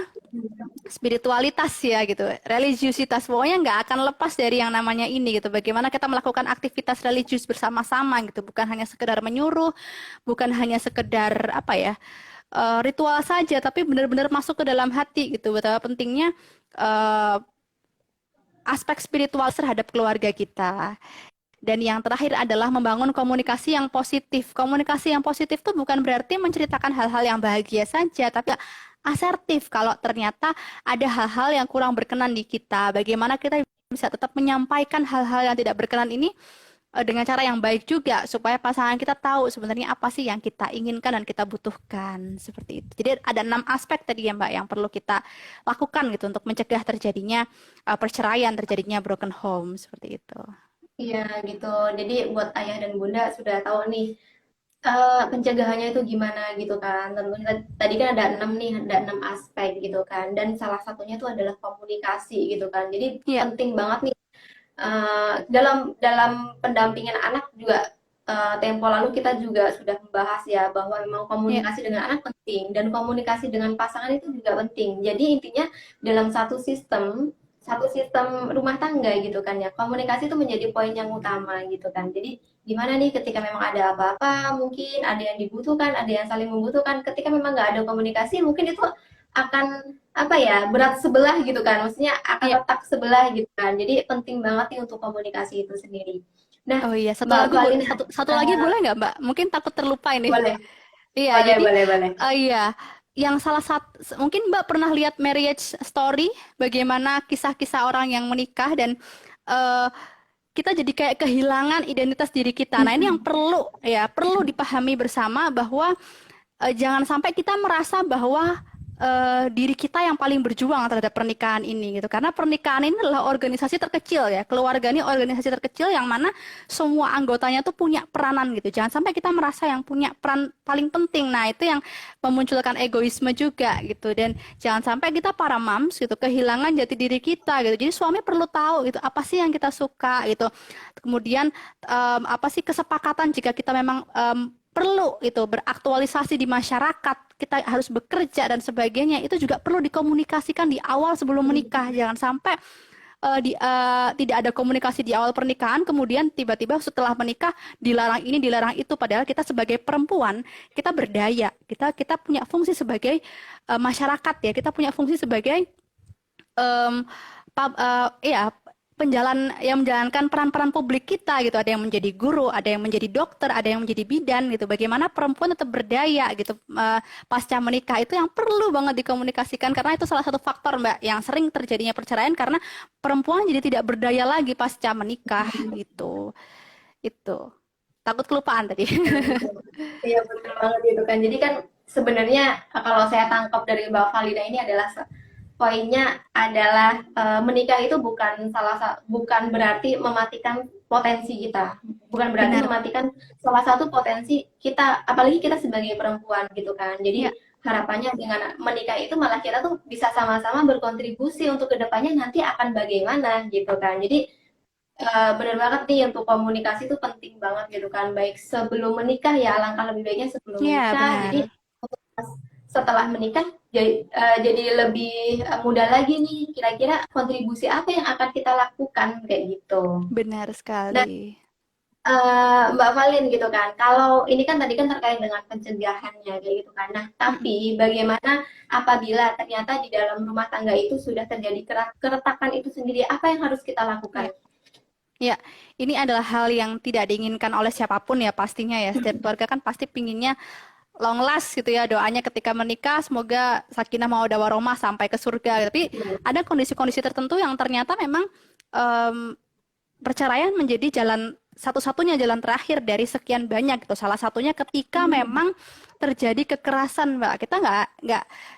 spiritualitas ya gitu, religiusitas, pokoknya nggak akan lepas dari yang namanya ini gitu. Bagaimana kita melakukan aktivitas religius bersama-sama gitu, bukan hanya sekedar menyuruh, bukan hanya sekedar apa ya, ritual saja, tapi benar-benar masuk ke dalam hati gitu. Betapa pentingnya eh, aspek spiritual terhadap keluarga kita. Dan yang terakhir adalah membangun komunikasi yang positif. Komunikasi yang positif itu bukan berarti menceritakan hal-hal yang bahagia saja, tapi asertif kalau ternyata ada hal-hal yang kurang berkenan di kita. Bagaimana kita bisa tetap menyampaikan hal-hal yang tidak berkenan ini dengan cara yang baik juga, supaya pasangan kita tahu sebenarnya apa sih yang kita inginkan dan kita butuhkan. Seperti itu. Jadi ada 6 aspek tadi ya Mbak yang perlu kita lakukan gitu untuk mencegah terjadinya perceraian, terjadinya broken home. Seperti itu. Iya gitu. Jadi buat ayah dan bunda sudah tahu nih pencegahannya itu gimana gitu kan. Tentunya tadi kan ada 6 nih, ada 6 aspek gitu kan. Dan salah satunya itu adalah komunikasi gitu kan. Jadi Iya, penting banget nih dalam dalam pendampingan anak juga tempo lalu kita juga sudah membahas ya bahwa memang iya. komunikasi dengan anak penting dan komunikasi dengan pasangan itu juga penting. Jadi intinya dalam satu sistem rumah tangga gitu kan ya. Komunikasi itu menjadi poin yang utama gitu kan. Jadi gimana nih ketika memang ada apa-apa, mungkin ada yang dibutuhkan, ada yang saling membutuhkan. Ketika memang nggak ada komunikasi, mungkin itu akan apa ya berat sebelah gitu kan, maksudnya akan Iya. retak sebelah gitu kan. Jadi penting banget nih untuk komunikasi itu sendiri. Nah, Oh iya, satu Mbak lagu Valina, satu lagi boleh nggak, Mbak? Mungkin takut terlupa ini. boleh, Iya, boleh, jadi boleh, boleh. iya, yang salah satu mungkin Mbak pernah lihat Marriage Story, bagaimana kisah-kisah orang yang menikah dan eh, kita jadi kayak kehilangan identitas diri kita. Nah, ini yang perlu dipahami bersama bahwa jangan sampai kita merasa bahwa diri kita yang paling berjuang terhadap pernikahan ini gitu. Karena pernikahan ini adalah organisasi terkecil ya. Keluarga ini organisasi terkecil yang mana semua anggotanya tuh punya peranan gitu. Jangan sampai kita merasa yang punya peran paling penting. Nah, itu yang memunculkan egoisme juga gitu. Dan jangan sampai kita para moms gitu kehilangan jati diri kita gitu. Jadi suami perlu tahu gitu apa sih yang kita suka gitu. Kemudian apa sih kesepakatan jika kita memang perlu itu beraktualisasi di masyarakat, kita harus bekerja dan sebagainya, itu juga perlu dikomunikasikan di awal sebelum menikah. Jangan sampai tidak ada komunikasi di awal pernikahan, kemudian tiba-tiba setelah menikah dilarang ini, dilarang itu. Padahal kita sebagai perempuan, kita berdaya, kita punya fungsi sebagai masyarakat ya, kita punya fungsi sebagai em, ya penjalan yang menjalankan peran-peran publik kita gitu. Ada yang menjadi guru, ada yang menjadi dokter, ada yang menjadi bidan gitu. Bagaimana perempuan tetap berdaya gitu pasca menikah, itu yang perlu banget dikomunikasikan, karena itu salah satu faktor Mbak yang sering terjadinya perceraian karena perempuan jadi tidak berdaya lagi pasca menikah gitu. Itu. Takut kelupaan tadi. Iya, betul. Iya, betul banget itu kan. Jadi kan sebenarnya kalau saya tangkap dari Mbak Valida ini adalah poinnya adalah menikah itu bukan berarti mematikan potensi kita, bukan berarti Benar. mematikan salah satu potensi kita, apalagi kita sebagai perempuan gitu kan. Ya, Jadi harapannya dengan menikah itu malah kita tuh bisa sama-sama berkontribusi untuk kedepannya nanti akan bagaimana gitu kan. Jadi bener banget nih untuk komunikasi itu penting banget gitu kan. Baik sebelum menikah ya, alangkah lebih baiknya sebelum ya menikah. Jadi benar. setelah menikah jadi lebih mudah lagi nih kira-kira kontribusi apa yang akan kita lakukan kayak gitu. Benar Nah, sekali. Mbak Valin gitu kan, kalau ini kan tadi kan terkait dengan pencegahannya kayak gitu kan. Nah, Mm-mm. tapi bagaimana apabila ternyata di dalam rumah tangga itu sudah terjadi keretakan itu sendiri, apa yang harus kita lakukan? Ya. Ya, ini adalah hal yang tidak diinginkan oleh siapapun ya pastinya ya. Setiap keluarga kan pasti pinginnya long last gitu ya doanya ketika menikah semoga sakinah mawaddah warahmah sampai ke surga. Tapi ada kondisi-kondisi tertentu yang ternyata memang em, perceraian menjadi jalan satu-satunya jalan terakhir dari sekian banyak gitu. Salah satunya ketika memang terjadi kekerasan, Mbak. Kita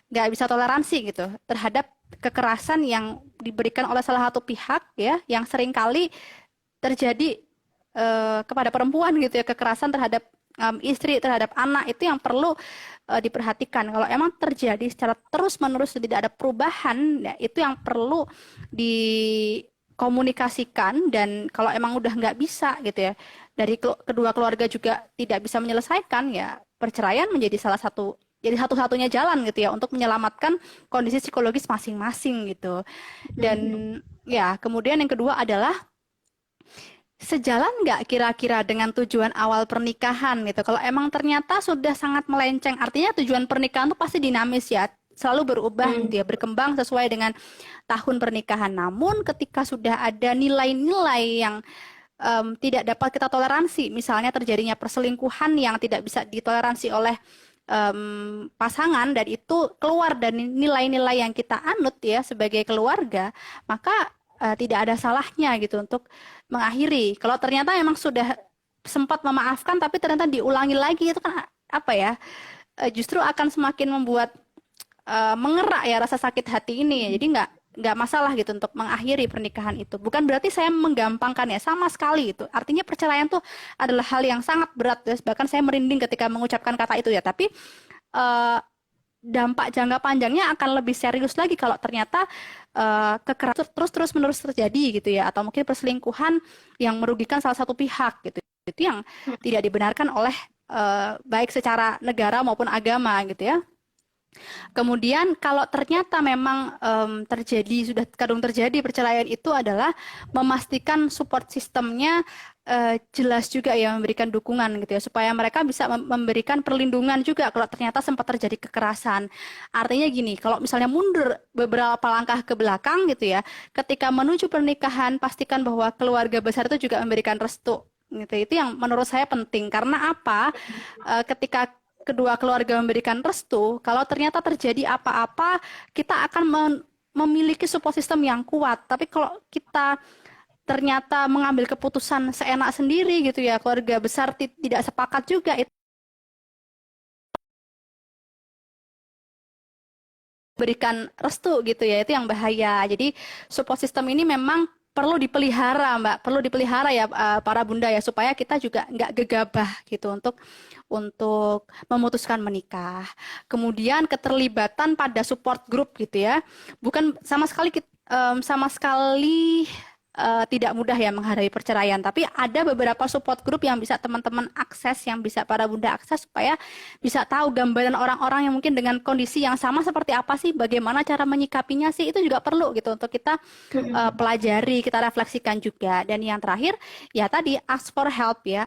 nggak bisa toleransi gitu terhadap kekerasan yang diberikan oleh salah satu pihak ya, yang seringkali terjadi kepada perempuan gitu ya, kekerasan terhadap istri, terhadap anak itu yang perlu diperhatikan. Kalau emang terjadi secara terus-menerus tidak ada perubahan, ya itu yang perlu dikomunikasikan. Dan kalau emang udah nggak bisa gitu ya, dari kedua keluarga juga tidak bisa menyelesaikan, ya perceraian menjadi salah satu jadi satu-satunya jalan gitu ya untuk menyelamatkan kondisi psikologis masing-masing gitu. Dan ya, kemudian yang kedua adalah sejalan nggak kira-kira dengan tujuan awal pernikahan gitu. Kalau emang ternyata sudah sangat melenceng, artinya tujuan pernikahan itu pasti dinamis ya, selalu berubah gitu ya, berkembang sesuai dengan tahun pernikahan. Namun ketika sudah ada nilai-nilai yang tidak dapat kita toleransi, misalnya terjadinya perselingkuhan yang tidak bisa ditoleransi oleh pasangan, dan itu keluar dari nilai-nilai yang kita anut ya sebagai keluarga, maka tidak ada salahnya gitu untuk mengakhiri. Kalau ternyata memang sudah sempat memaafkan tapi ternyata diulangi lagi, itu kan apa ya? Justru akan semakin membuat mengerak ya rasa sakit hati ini. Jadi nggak masalah gitu untuk mengakhiri pernikahan itu. Bukan berarti saya menggampangkan ya, sama sekali itu. Artinya perceraian tuh adalah hal yang sangat berat ya. Bahkan saya merinding ketika mengucapkan kata itu ya. Tapi eh, dampak jangka panjangnya akan lebih serius lagi kalau ternyata kekerasan terus menerus terjadi gitu ya, atau mungkin perselingkuhan yang merugikan salah satu pihak gitu. Itu yang tidak dibenarkan oleh baik secara negara maupun agama gitu ya. Kemudian kalau ternyata memang sudah kadung terjadi perceraian, itu adalah memastikan support sistemnya jelas juga ya, memberikan dukungan gitu ya, supaya mereka bisa memberikan perlindungan juga kalau ternyata sempat terjadi kekerasan. Artinya gini, kalau misalnya mundur beberapa langkah ke belakang gitu ya, ketika menuju pernikahan pastikan bahwa keluarga besar itu juga memberikan restu gitu. Itu yang menurut saya penting, karena apa? Ketika kedua keluarga memberikan restu, kalau ternyata terjadi apa-apa, kita akan memiliki support system yang kuat. Tapi kalau kita ternyata mengambil keputusan seenak sendiri gitu ya, keluarga besar tidak sepakat juga, itu berikan restu gitu ya, itu yang bahaya. Jadi support system ini memang perlu dipelihara, Mbak, perlu dipelihara ya, para bunda ya, supaya kita juga nggak gegabah gitu untuk memutuskan menikah. Kemudian keterlibatan pada support group gitu ya, bukan sama sekali tidak mudah ya menghadapi perceraian. Tapi ada beberapa support group yang bisa teman-teman akses, yang bisa para bunda akses, supaya bisa tahu gambaran orang-orang yang mungkin dengan kondisi yang sama seperti apa sih, bagaimana cara menyikapinya sih, itu juga perlu gitu untuk kita pelajari, kita refleksikan juga. Dan yang terakhir, ya tadi ask for help ya.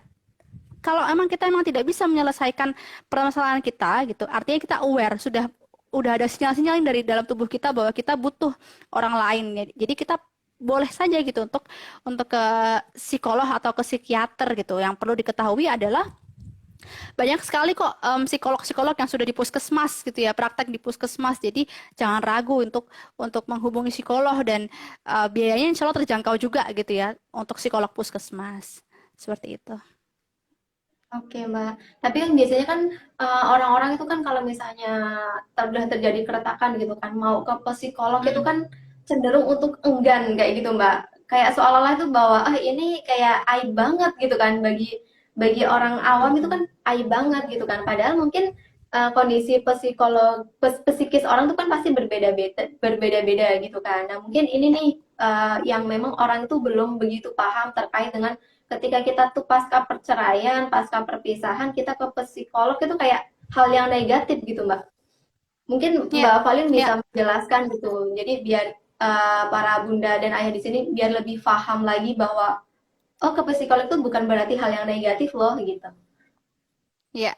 Kalau emang tidak bisa menyelesaikan permasalahan kita gitu, artinya kita aware, udah ada sinyal-sinyal dari dalam tubuh kita bahwa kita butuh orang lain ya. Jadi kita boleh saja gitu untuk ke psikolog atau ke psikiater gitu. Yang perlu diketahui adalah banyak sekali kok psikolog-psikolog yang sudah di puskesmas gitu ya, praktek di puskesmas. Jadi jangan ragu untuk menghubungi psikolog, dan biayanya insya Allah terjangkau juga gitu ya untuk psikolog puskesmas. Seperti itu. Oke, Mbak. Tapi kan biasanya kan orang-orang itu kan kalau misalnya udah terjadi keretakan gitu kan, mau ke psikolog itu Mm-mm. kan cenderung untuk enggan kayak gitu, Mbak. Kayak seolah-olah itu bahwa ah ini kayak aib banget gitu kan bagi bagi orang awam itu kan Mm-mm. aib banget gitu kan. Padahal mungkin kondisi psikis orang itu kan pasti berbeda-beda gitu kan. Nah, mungkin ini Ya, nih yang memang orang itu belum begitu paham terkait dengan ketika kita tuh pasca perceraian, pasca perpisahan, kita ke psikolog itu kayak hal yang negatif gitu, Mbak. Mungkin ya, Mbak Valin ya. bisa menjelaskan gitu. Jadi biar para bunda dan ayah di sini biar lebih paham lagi bahwa oh ke psikolog itu bukan berarti hal yang negatif loh gitu. Ya,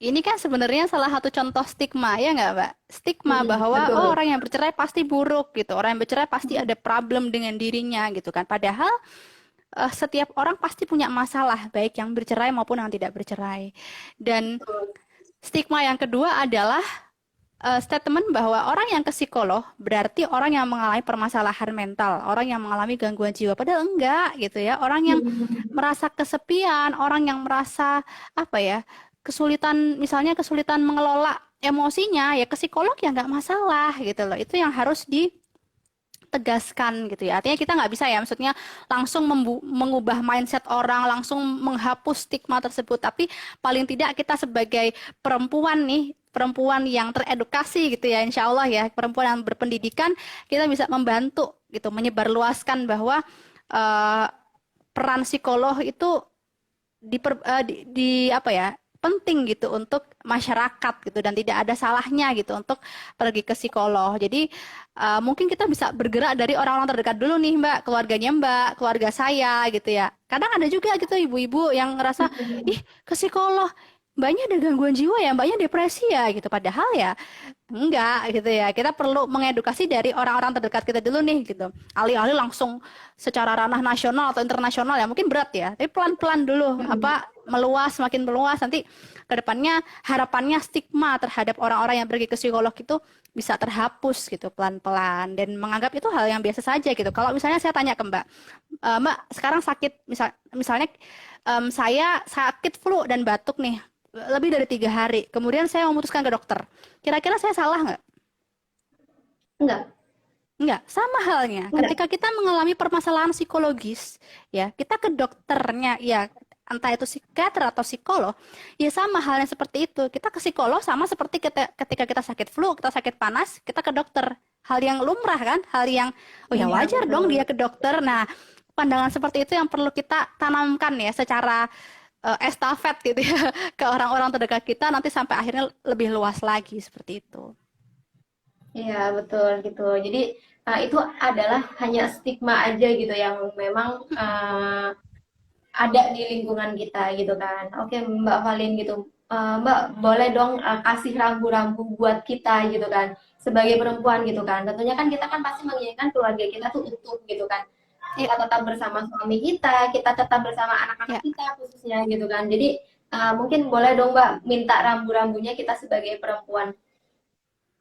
ini kan sebenarnya salah satu contoh stigma, ya nggak, Mbak? Stigma Mm-mm, bahwa oh, betul. orang yang bercerai pasti buruk gitu, orang yang bercerai pasti ada problem dengan dirinya gitu kan. Padahal setiap orang pasti punya masalah, baik yang bercerai maupun yang tidak bercerai. Dan Betul. stigma yang kedua adalah statement bahwa orang yang ke psikolog berarti orang yang mengalami permasalahan mental, orang yang mengalami gangguan jiwa. Padahal enggak gitu ya. Orang yang Mm-mm. merasa kesepian, orang yang merasa apa ya, kesulitan, misalnya kesulitan mengelola emosinya, ya ke psikolog ya nggak masalah gitu loh. Itu yang harus ditegaskan gitu ya. Artinya kita nggak bisa ya, maksudnya langsung mengubah mindset orang, langsung menghapus stigma tersebut. Tapi paling tidak kita sebagai perempuan nih, perempuan yang teredukasi gitu ya, insya Allah ya, perempuan yang berpendidikan, kita bisa membantu gitu, menyebarluaskan bahwa eh, peran psikolog itu apa ya, penting gitu untuk masyarakat gitu dan tidak ada salahnya gitu untuk pergi ke psikolog. Jadi mungkin kita bisa bergerak dari orang-orang terdekat dulu nih Mbak, keluarganya Mbak, keluarga saya gitu ya. Kadang ada juga gitu ibu-ibu yang ngerasa ih ke psikolog, mbaknya ada gangguan jiwa ya, mbaknya depresi ya gitu. Padahal ya enggak gitu ya. Kita perlu mengedukasi dari orang-orang terdekat kita dulu nih gitu. Alih-alih langsung secara ranah nasional atau internasional ya mungkin berat ya. Tapi pelan-pelan dulu Mm-mm. apa meluas, semakin meluas nanti ke depannya harapannya stigma terhadap orang-orang yang pergi ke psikolog itu bisa terhapus gitu pelan-pelan dan menganggap itu hal yang biasa saja gitu. Kalau misalnya saya tanya ke Mbak, Mbak sekarang sakit misalnya saya sakit flu dan batuk nih lebih dari 3 hari. Kemudian saya memutuskan ke dokter. Kira-kira saya salah nggak? Enggak, Enggak, sama halnya. enggak. Ketika kita mengalami permasalahan psikologis, ya kita ke dokternya, ya entah itu psikiater atau psikolog, ya sama halnya seperti itu. Kita ke psikolog sama seperti ketika kita sakit flu, kita sakit panas, kita ke dokter. Hal yang lumrah kan, hal yang oh ya Iya, wajar dong betul. dia ke dokter. Nah, pandangan seperti itu yang perlu kita tanamkan ya secara estafet gitu ya ke orang-orang terdekat kita nanti sampai akhirnya lebih luas lagi seperti itu. Iya, betul gitu. Jadi itu adalah hanya stigma aja gitu yang memang ada di lingkungan kita gitu kan. Oke, Mbak Valin gitu. Mbak boleh dong kasih rambu-rambu buat kita gitu kan sebagai perempuan gitu kan. Tentunya kan kita kan pasti menginginkan keluarga kita tuh utuh gitu kan. Ya, Kita tetap bersama suami kita tetap bersama anak-anak ya, kita khususnya gitu kan. Jadi mungkin boleh dong Mbak minta rambu-rambunya kita sebagai perempuan.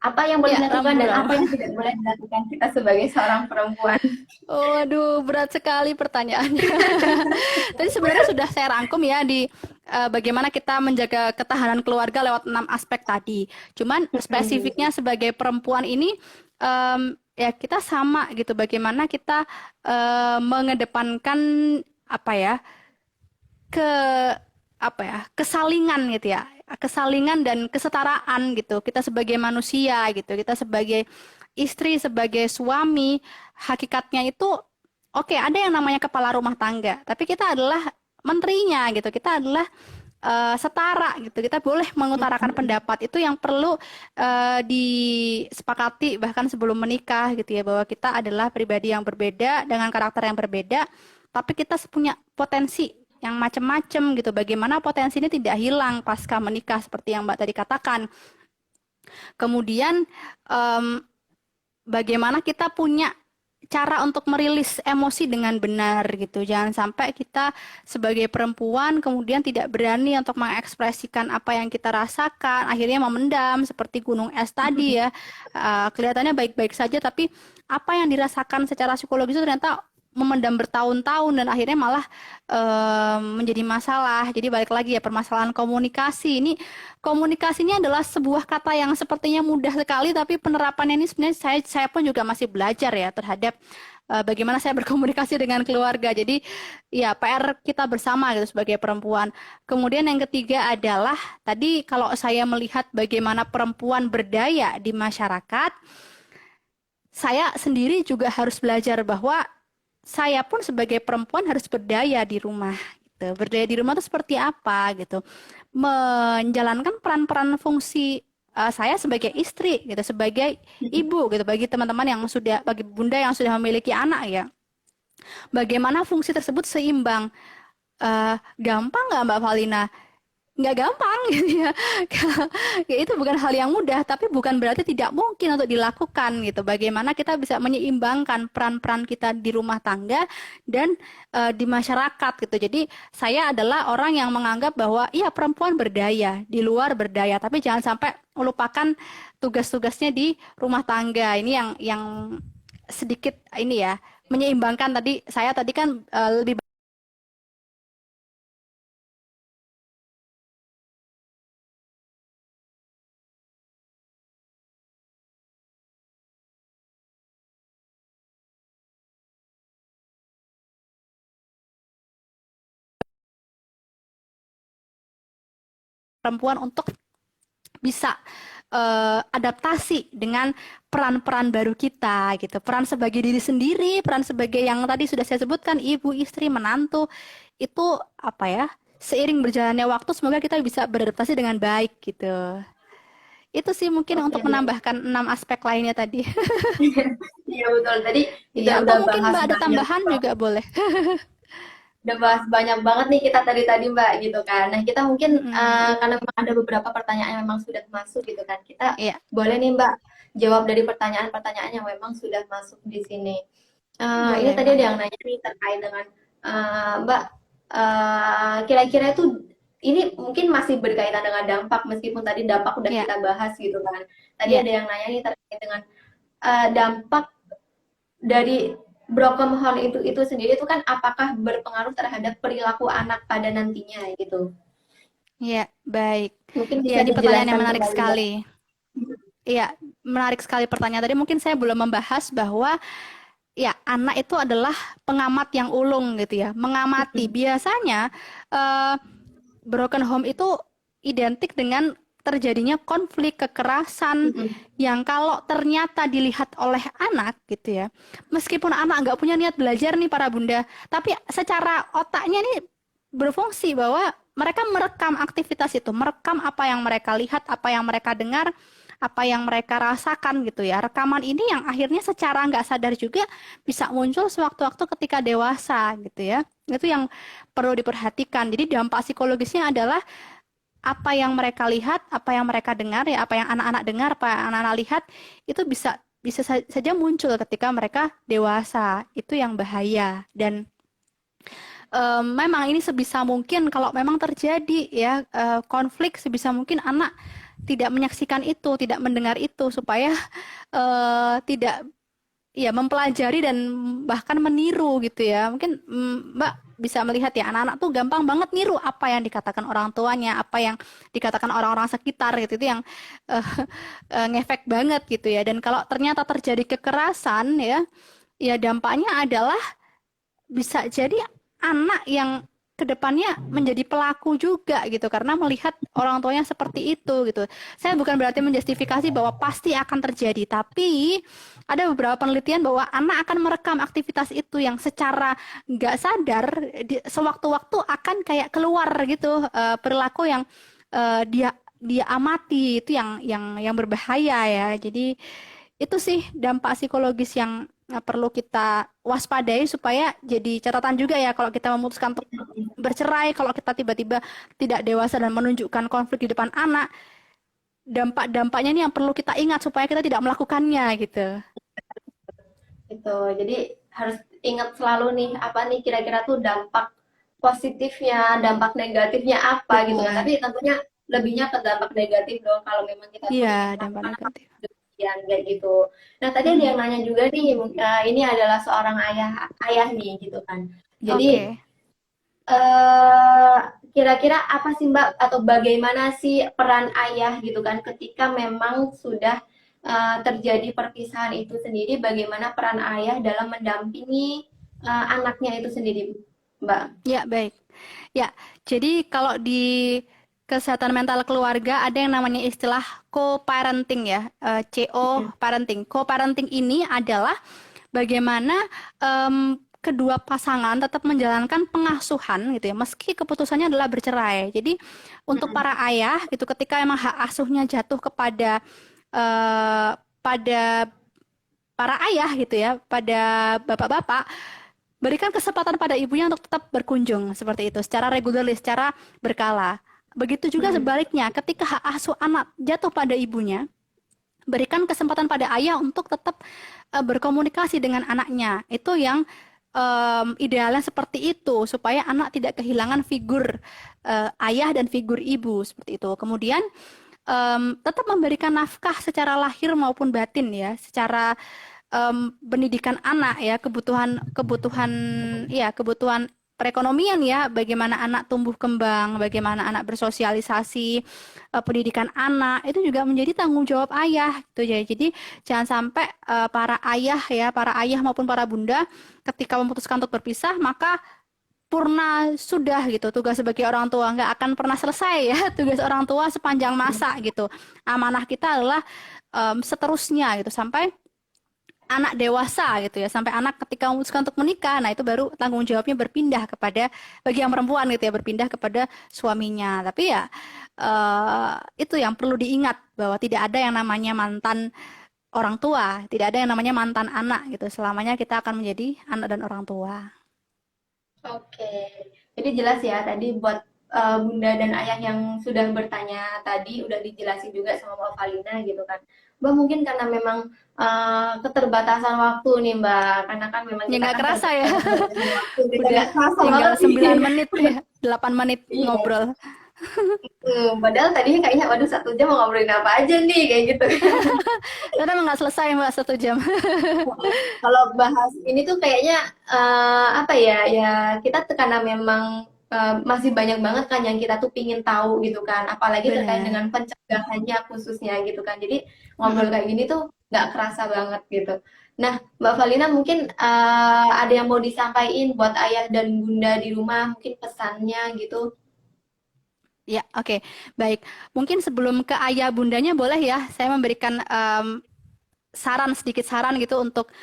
Apa yang boleh ya, dilakukan dan apa rambu-rambu. yang tidak boleh dilakukan kita sebagai seorang perempuan. Waduh, berat sekali pertanyaannya. Tadi sebenarnya sudah saya rangkum ya di bagaimana kita menjaga ketahanan keluarga lewat 6 aspek tadi. Cuman spesifiknya sebagai perempuan ini ya kita sama gitu. Bagaimana kita mengedepankan apa ya ke apa ya kesalingan gitu ya, kesalingan dan kesetaraan gitu. Kita sebagai manusia gitu, kita sebagai istri, sebagai suami, hakikatnya itu oke, ada yang namanya kepala rumah tangga, tapi kita adalah menterinya gitu. Kita adalah setara gitu. Kita boleh mengutarakan pendapat itu yang perlu disepakati bahkan sebelum menikah gitu ya, bahwa kita adalah pribadi yang berbeda dengan karakter yang berbeda, tapi kita punya potensi yang macam-macam gitu. Bagaimana potensi ini tidak hilang pasca menikah seperti yang Mbak tadi katakan. Kemudian em, bagaimana kita punya cara untuk merilis emosi dengan benar gitu. Jangan sampai kita sebagai perempuan kemudian tidak berani untuk mengekspresikan apa yang kita rasakan, akhirnya memendam seperti gunung es tadi ya. Kelihatannya baik-baik saja tapi apa yang dirasakan secara psikologis itu ternyata memendam bertahun-tahun dan akhirnya malah menjadi masalah. Jadi balik lagi ya, permasalahan komunikasi ini, komunikasinya adalah sebuah kata yang sepertinya mudah sekali, tapi penerapannya ini sebenarnya saya pun juga masih belajar ya terhadap bagaimana saya berkomunikasi dengan keluarga. Jadi ya PR kita bersama gitu sebagai perempuan. Kemudian yang ketiga adalah tadi kalau saya melihat bagaimana perempuan berdaya di masyarakat, saya sendiri juga harus belajar bahwa saya pun sebagai perempuan harus berdaya di rumah gitu. Berdaya di rumah itu seperti apa gitu. Menjalankan peran-peran fungsi saya sebagai istri gitu, sebagai ibu gitu, bagi teman-teman yang sudah, bagi bunda yang sudah memiliki anak ya. Bagaimana fungsi tersebut seimbang? Gampang nggak Mbak Valina? Nggak gampang gitu ya. Ya itu bukan hal yang mudah, tapi bukan berarti tidak mungkin untuk dilakukan gitu. Bagaimana kita bisa menyeimbangkan peran-peran kita di rumah tangga dan di masyarakat gitu. Jadi saya adalah orang yang menganggap bahwa iya perempuan berdaya, di luar berdaya, tapi jangan sampai melupakan tugas-tugasnya di rumah tangga. Ini yang sedikit ini ya, menyeimbangkan tadi saya tadi kan lebih perempuan untuk bisa adaptasi dengan peran-peran baru kita gitu. Peran sebagai diri sendiri, peran sebagai yang tadi sudah saya sebutkan, ibu, istri, menantu, itu apa ya? Seiring berjalannya waktu, semoga kita bisa beradaptasi dengan baik gitu. Itu sih mungkin Oke untuk deh. menambahkan 6 aspek lainnya tadi. Iya betul. Tadi kita Iya, atau udah mungkin bahas Mbak ada banyak, tambahan juga boleh. udah bahas banyak banget nih kita tadi Mbak gitu kan. Nah kita mungkin Mm-mm. karena memang ada beberapa pertanyaan yang memang sudah masuk gitu kan. Kita Iya, boleh nih Mbak jawab dari pertanyaan-pertanyaan yang memang sudah masuk di sini. Ini boleh, tadi ada boleh. yang nanya nih terkait dengan Mbak, kira-kira itu ini mungkin masih berkaitan dengan dampak meskipun tadi dampak udah Iya, kita bahas gitu kan. Tadi iya. ada yang nanya nih terkait dengan dampak dari broken home itu sendiri itu kan apakah berpengaruh terhadap perilaku anak pada nantinya gitu. Iya, baik. Mungkin Iya, bisa ini pertanyaan yang dijelaskan menarik kembali Mbak. sekali. Iya, menarik sekali pertanyaan tadi. Mungkin saya belum membahas bahwa ya anak itu adalah pengamat yang ulung gitu ya, mengamati. Biasanya eh, broken home itu identik dengan terjadinya konflik kekerasan yang kalau ternyata dilihat oleh anak gitu ya, meskipun anak nggak punya niat belajar nih para bunda, tapi secara otaknya nih berfungsi bahwa mereka merekam aktivitas itu, merekam apa yang mereka lihat, apa yang mereka dengar, apa yang mereka rasakan gitu ya. Rekaman ini yang akhirnya secara nggak sadar juga bisa muncul sewaktu-waktu ketika dewasa gitu ya. Itu yang perlu diperhatikan. Jadi dampak psikologisnya adalah apa yang mereka lihat, apa yang mereka dengar ya, apa yang anak-anak dengar, apa yang anak-anak lihat itu bisa bisa saja muncul ketika mereka dewasa. Itu yang bahaya dan memang ini sebisa mungkin kalau memang terjadi ya konflik sebisa mungkin anak tidak menyaksikan itu, tidak mendengar itu supaya tidak ya mempelajari dan bahkan meniru gitu ya. Mungkin Mbak bisa melihat ya anak-anak tuh gampang banget niru apa yang dikatakan orang tuanya, apa yang dikatakan orang-orang sekitar gitu itu yang eh, ngefek banget gitu ya. Dan kalau ternyata terjadi kekerasan ya, ya dampaknya adalah bisa jadi anak yang kedepannya menjadi pelaku juga gitu karena melihat orang tuanya seperti itu gitu. Saya bukan berarti menjustifikasi bahwa pasti akan terjadi, tapi ada beberapa penelitian bahwa anak akan merekam aktivitas itu yang secara nggak sadar sewaktu-waktu akan kayak keluar gitu perilaku yang dia dia amati itu yang berbahaya ya. Jadi itu sih dampak psikologis yang perlu kita waspadai supaya jadi catatan juga ya kalau kita memutuskan untuk bercerai, kalau kita tiba-tiba tidak dewasa dan menunjukkan konflik di depan anak, dampak-dampaknya ini yang perlu kita ingat supaya kita tidak melakukannya gitu. Gitu. Jadi harus ingat selalu nih apa nih kira-kira tuh dampak positifnya, dampak negatifnya apa gitu kan. Benar. Tapi tentunya lebihnya ke dampak negatif dong kalau memang kita tuh Iya, ingin dampak melakukan hal negatif. kemudian kayak gitu. Nah, tadi ada yang nanya juga nih, ini adalah seorang ayah nih gitu kan. Jadi Oke. eh kira-kira apa sih Mbak atau bagaimana sih peran ayah gitu kan ketika memang sudah terjadi perpisahan itu sendiri, bagaimana peran ayah dalam mendampingi anaknya itu sendiri, Mbak? Ya, baik. Ya, jadi kalau di kesehatan mental keluarga ada yang namanya istilah co-parenting ya, CO parenting. Co-parenting ini adalah bagaimana kedua pasangan tetap menjalankan pengasuhan gitu ya, meski keputusannya adalah bercerai. Jadi untuk para ayah gitu, ketika emang hak asuhnya jatuh kepada eh, pada para ayah gitu ya, pada bapak-bapak, berikan kesempatan pada ibunya untuk tetap berkunjung seperti itu, secara reguler, secara berkala. Begitu juga sebaliknya, ketika hak asuh anak jatuh pada ibunya, berikan kesempatan pada ayah untuk tetap berkomunikasi dengan anaknya. Itu yang idealnya seperti itu, supaya anak tidak kehilangan figur ayah dan figur ibu seperti itu. Kemudian tetap memberikan nafkah secara lahir maupun batin ya, secara pendidikan anak ya, kebutuhan kebutuhan ya, kebutuhan perekonomian ya, bagaimana anak tumbuh kembang, bagaimana anak bersosialisasi, pendidikan anak itu juga menjadi tanggung jawab ayah gitu ya. Jadi jangan sampai para ayah ya, para ayah maupun para bunda ketika memutuskan untuk berpisah, maka purna sudah gitu tugas sebagai orang tua, nggak akan pernah selesai ya tugas orang tua sepanjang masa gitu. Amanah kita adalah seterusnya gitu sampai anak dewasa gitu ya, sampai anak ketika memutuskan untuk menikah, nah itu baru tanggung jawabnya berpindah kepada, bagi yang perempuan gitu ya, berpindah kepada suaminya. Tapi ya itu yang perlu diingat, bahwa tidak ada yang namanya mantan orang tua, tidak ada yang namanya mantan anak gitu, selamanya kita akan menjadi anak dan orang tua. Oke, jadi jelas ya tadi buat Bunda dan Ayah yang sudah bertanya tadi udah dijelasin juga sama Mbak Valina gitu kan. Mbak mungkin karena memang keterbatasan waktu nih Mbak, karena kan memang Ya kita nggak kan kerasa ya. keterbatasan waktu, kita Udah nggak kerasa tinggal banget nih. 9 menit ya, 8 menit Iya, ngobrol. padahal tadinya kayaknya waduh 1 jam mau ngobrolin apa aja nih kayak gitu. Ternyata emang nggak selesai Mbak 1 jam. Kalau bahas ini tuh kayaknya apa ya ya kita karena memang masih banyak banget kan yang kita tuh pingin tahu gitu kan, apalagi terkait Benar. dengan pencegahannya khususnya gitu kan. Jadi ngobrol Mm-mm. kayak gini tuh nggak kerasa banget gitu. Nah, Mbak Valina mungkin ada yang mau disampaikan buat ayah dan bunda di rumah, mungkin pesannya gitu. Ya, oke. Baik. Mungkin sebelum ke ayah bundanya boleh ya saya memberikan saran, sedikit saran gitu untuk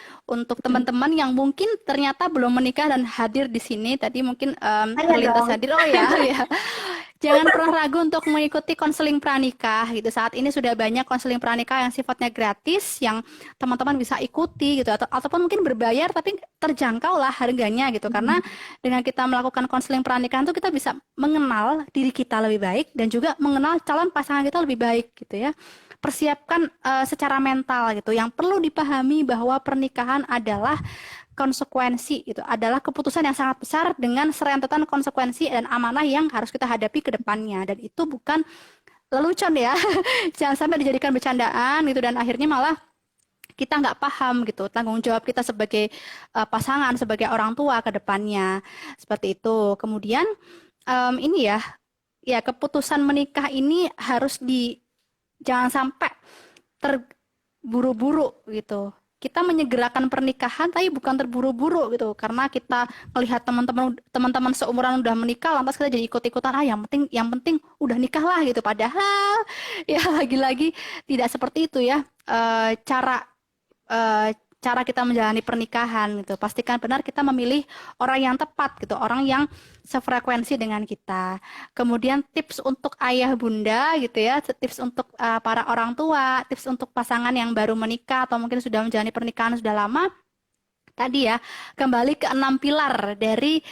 teman-teman yang mungkin ternyata belum menikah dan hadir di sini tadi, mungkin Tanya terlintas dong. hadir. Oh ya, ya. Jangan pernah ragu untuk mengikuti konseling pranikah gitu. Saat ini sudah banyak konseling pranikah yang sifatnya gratis, yang teman-teman bisa ikuti gitu, ataupun mungkin berbayar tapi terjangkau lah harganya gitu. Karena dengan kita melakukan konseling pernikahan itu kita bisa mengenal diri kita lebih baik dan juga mengenal calon pasangan kita lebih baik gitu ya. Persiapkan secara mental gitu. Yang perlu dipahami bahwa pernikahan adalah konsekuensi, itu adalah keputusan yang sangat besar dengan serentetan konsekuensi dan amanah yang harus kita hadapi ke depannya, dan itu bukan lelucon ya. Jangan sampai dijadikan bercandaan gitu dan akhirnya malah kita nggak paham gitu tanggung jawab kita sebagai pasangan, sebagai orang tua ke depannya, seperti itu. Kemudian ini ya, ya keputusan menikah ini harus jangan sampai terburu-buru gitu. Kita menyegerakan pernikahan tapi bukan terburu-buru gitu. Karena kita melihat teman-teman seumuran udah menikah, lantas kita jadi ikut-ikutan, yang penting udah nikah lah gitu. Padahal ya lagi-lagi tidak seperti itu ya. Cara kita menjalani pernikahan gitu. Pastikan benar kita memilih orang yang tepat gitu, orang yang sefrekuensi dengan kita. Kemudian tips untuk ayah bunda gitu ya, tips untuk para orang tua, tips untuk pasangan yang baru menikah atau mungkin sudah menjalani pernikahan sudah lama. Tadi ya, kembali ke 6 pilar dari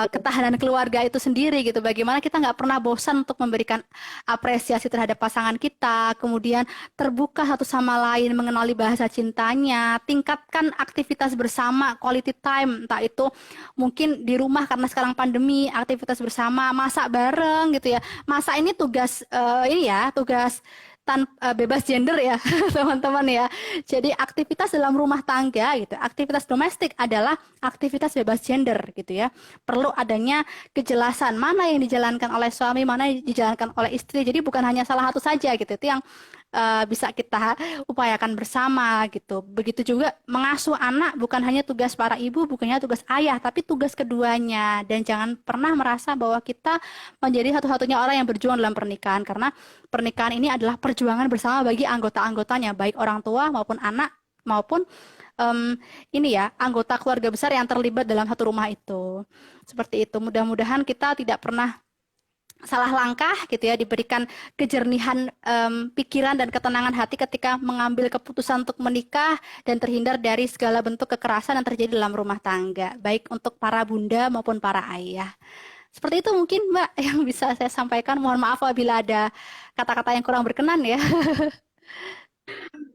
ketahanan keluarga itu sendiri gitu. Bagaimana kita nggak pernah bosan untuk memberikan apresiasi terhadap pasangan kita, kemudian terbuka satu sama lain, mengenali bahasa cintanya, tingkatkan aktivitas bersama, quality time, entah itu mungkin di rumah karena sekarang pandemi, aktivitas bersama, masak bareng gitu ya. Masak ini tugas ini ya, tugas bebas gender ya, teman-teman ya. Jadi aktivitas dalam rumah tangga gitu, aktivitas domestik adalah aktivitas bebas gender gitu ya. Perlu adanya kejelasan mana yang dijalankan oleh suami, mana yang dijalankan oleh istri. Jadi bukan hanya salah satu saja gitu. Itu yang bisa kita upayakan bersama gitu. Begitu juga mengasuh anak bukan hanya tugas para ibu, bukannya tugas ayah, tapi tugas keduanya. Dan jangan pernah merasa bahwa kita menjadi satu-satunya orang yang berjuang dalam pernikahan, karena pernikahan ini adalah perjuangan bersama bagi anggota-anggotanya, baik orang tua maupun anak maupun em, ini ya anggota keluarga besar yang terlibat dalam satu rumah itu. Seperti itu. Mudah-mudahan kita tidak pernah salah langkah gitu ya, diberikan kejernihan pikiran dan ketenangan hati ketika mengambil keputusan untuk menikah dan terhindar dari segala bentuk kekerasan yang terjadi dalam rumah tangga, baik untuk para bunda maupun para ayah. Seperti itu mungkin Mbak yang bisa saya sampaikan. Mohon maaf apabila ada kata-kata yang kurang berkenan ya.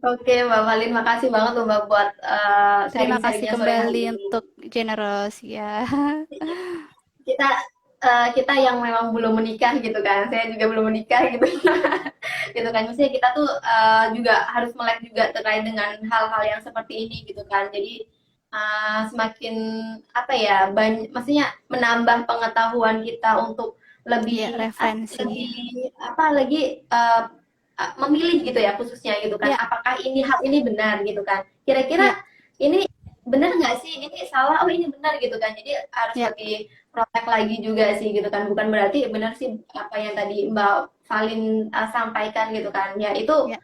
Oke, Mbak Valin, makasih banget loh Mbak buat Terima kasih sharing-sharingnya sore hari kembali ini. untuk generous ya. Kita kita yang memang belum menikah gitu kan, saya juga belum menikah gitu, gitu kan. Maksudnya kita tuh juga harus melek juga terkait dengan hal-hal yang seperti ini gitu kan. Jadi semakin apa ya, maksudnya menambah pengetahuan kita untuk Iya, referensi. lebih apa lagi memilih gitu ya khususnya gitu kan. Ya, Apakah ini hal ini benar gitu kan? ya, Kira-kira ini benar nggak sih? Ini salah? Oh ini benar gitu kan. Jadi harus ya, lebih protek lagi juga sih gitu kan, bukan berarti benar sih apa yang tadi Mbak Valin sampaikan gitu kan ya, itu ya,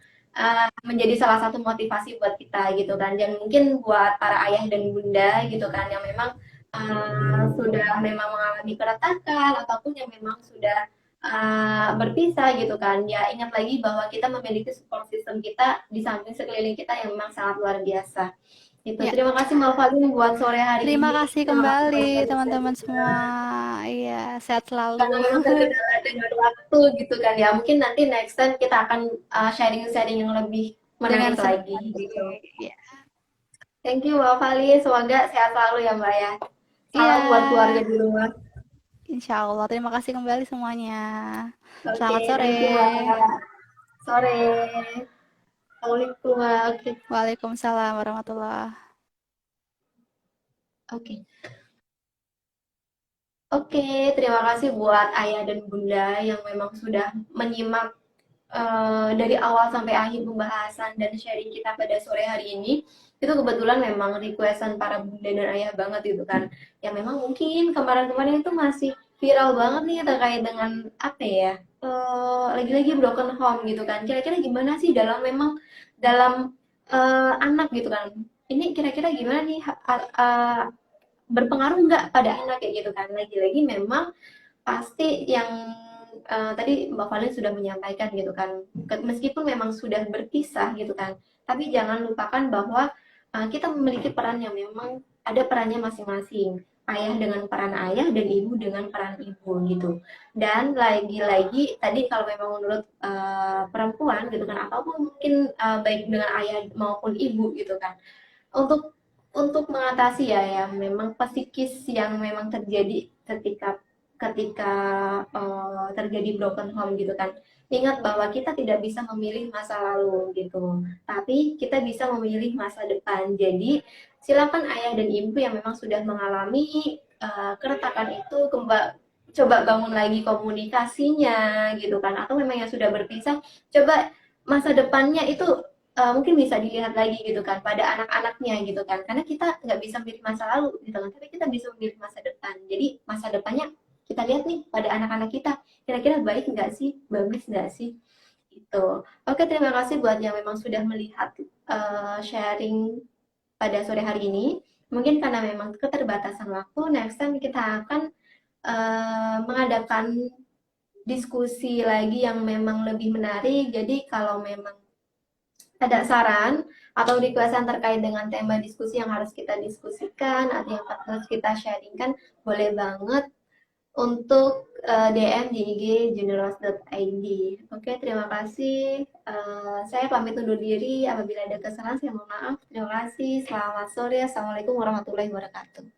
menjadi salah satu motivasi buat kita gitu kan, dan mungkin buat para ayah dan bunda gitu kan yang memang sudah memang mengalami keretakan ataupun yang memang sudah berpisah gitu kan ya, ingat lagi bahwa kita memiliki support system kita di samping sekeliling kita yang memang sangat luar biasa. Itu. ya. Terima kasih Mbak Valin buat sore hari Terima ini. kasih Terima kasih kembali buat teman-teman sharing-sharingnya. semua. Iya, sehat selalu. Karena memang terkendala dengan waktu gitu kan ya. Mungkin nanti next time kita akan sharing-sharing yang lebih Dengan menarik senang lagi hati. gitu. Ya. Thank you Mbak Fali, semoga sehat selalu ya Mbak ya. Salam buat keluarga Iya, di rumah. insya Allah. Terima kasih kembali semuanya. Oke, Selamat sore. thank you Mbak. Sore. Assalamualaikum Mbak. Oke. Waalaikumsalam warahmatullahi. Oke. Oke, terima kasih buat ayah dan bunda yang memang sudah menyimak dari awal sampai akhir pembahasan dan sharing kita pada sore hari ini. Itu kebetulan memang requestan para bunda dan ayah banget gitu kan, yang memang mungkin kemarin-kemarin itu masih viral banget nih terkait dengan apa ya, lagi-lagi broken home gitu kan, kira-kira gimana sih dalam memang dalam anak gitu kan, ini kira-kira gimana nih berpengaruh nggak pada anak kayak gitu kan, lagi-lagi memang pasti yang tadi Mbak Valen sudah menyampaikan gitu kan, meskipun memang sudah berpisah gitu kan, tapi jangan lupakan bahwa kita memiliki peran yang memang ada perannya masing-masing. Ayah dengan peran ayah dan ibu dengan peran ibu gitu. Dan lagi-lagi tadi kalau memang menurut perempuan gitu kan, ataupun mungkin baik dengan ayah maupun ibu gitu kan, untuk mengatasi ya yang memang psikis yang memang terjadi ketika ketika terjadi broken home gitu kan. Ingat bahwa kita tidak bisa memilih masa lalu gitu, tapi kita bisa memilih masa depan. Jadi silakan ayah dan ibu yang memang sudah mengalami keretakan itu coba bangun lagi komunikasinya gitu kan, atau memang yang sudah berpisah, coba masa depannya itu mungkin bisa dilihat lagi gitu kan pada anak-anaknya gitu kan, karena kita nggak bisa memilih masa lalu gitu kan, tapi kita bisa memilih masa depan. Jadi masa depannya kita lihat nih pada anak-anak kita, kira-kira baik nggak sih, bagus nggak sih itu. Oke, terima kasih buat yang memang sudah melihat sharing pada sore hari ini. Mungkin karena memang keterbatasan waktu, next time kita akan mengadakan diskusi lagi yang memang lebih menarik. Jadi kalau memang ada saran atau requestan terkait dengan tema diskusi yang harus kita diskusikan atau yang harus kita sharingkan, boleh banget untuk DM di IG generous.id. Oke, terima kasih. Saya pamit undur diri. Apabila ada kesalahan, saya mohon maaf. Terima kasih. Selamat sore. Assalamualaikum warahmatullahi wabarakatuh.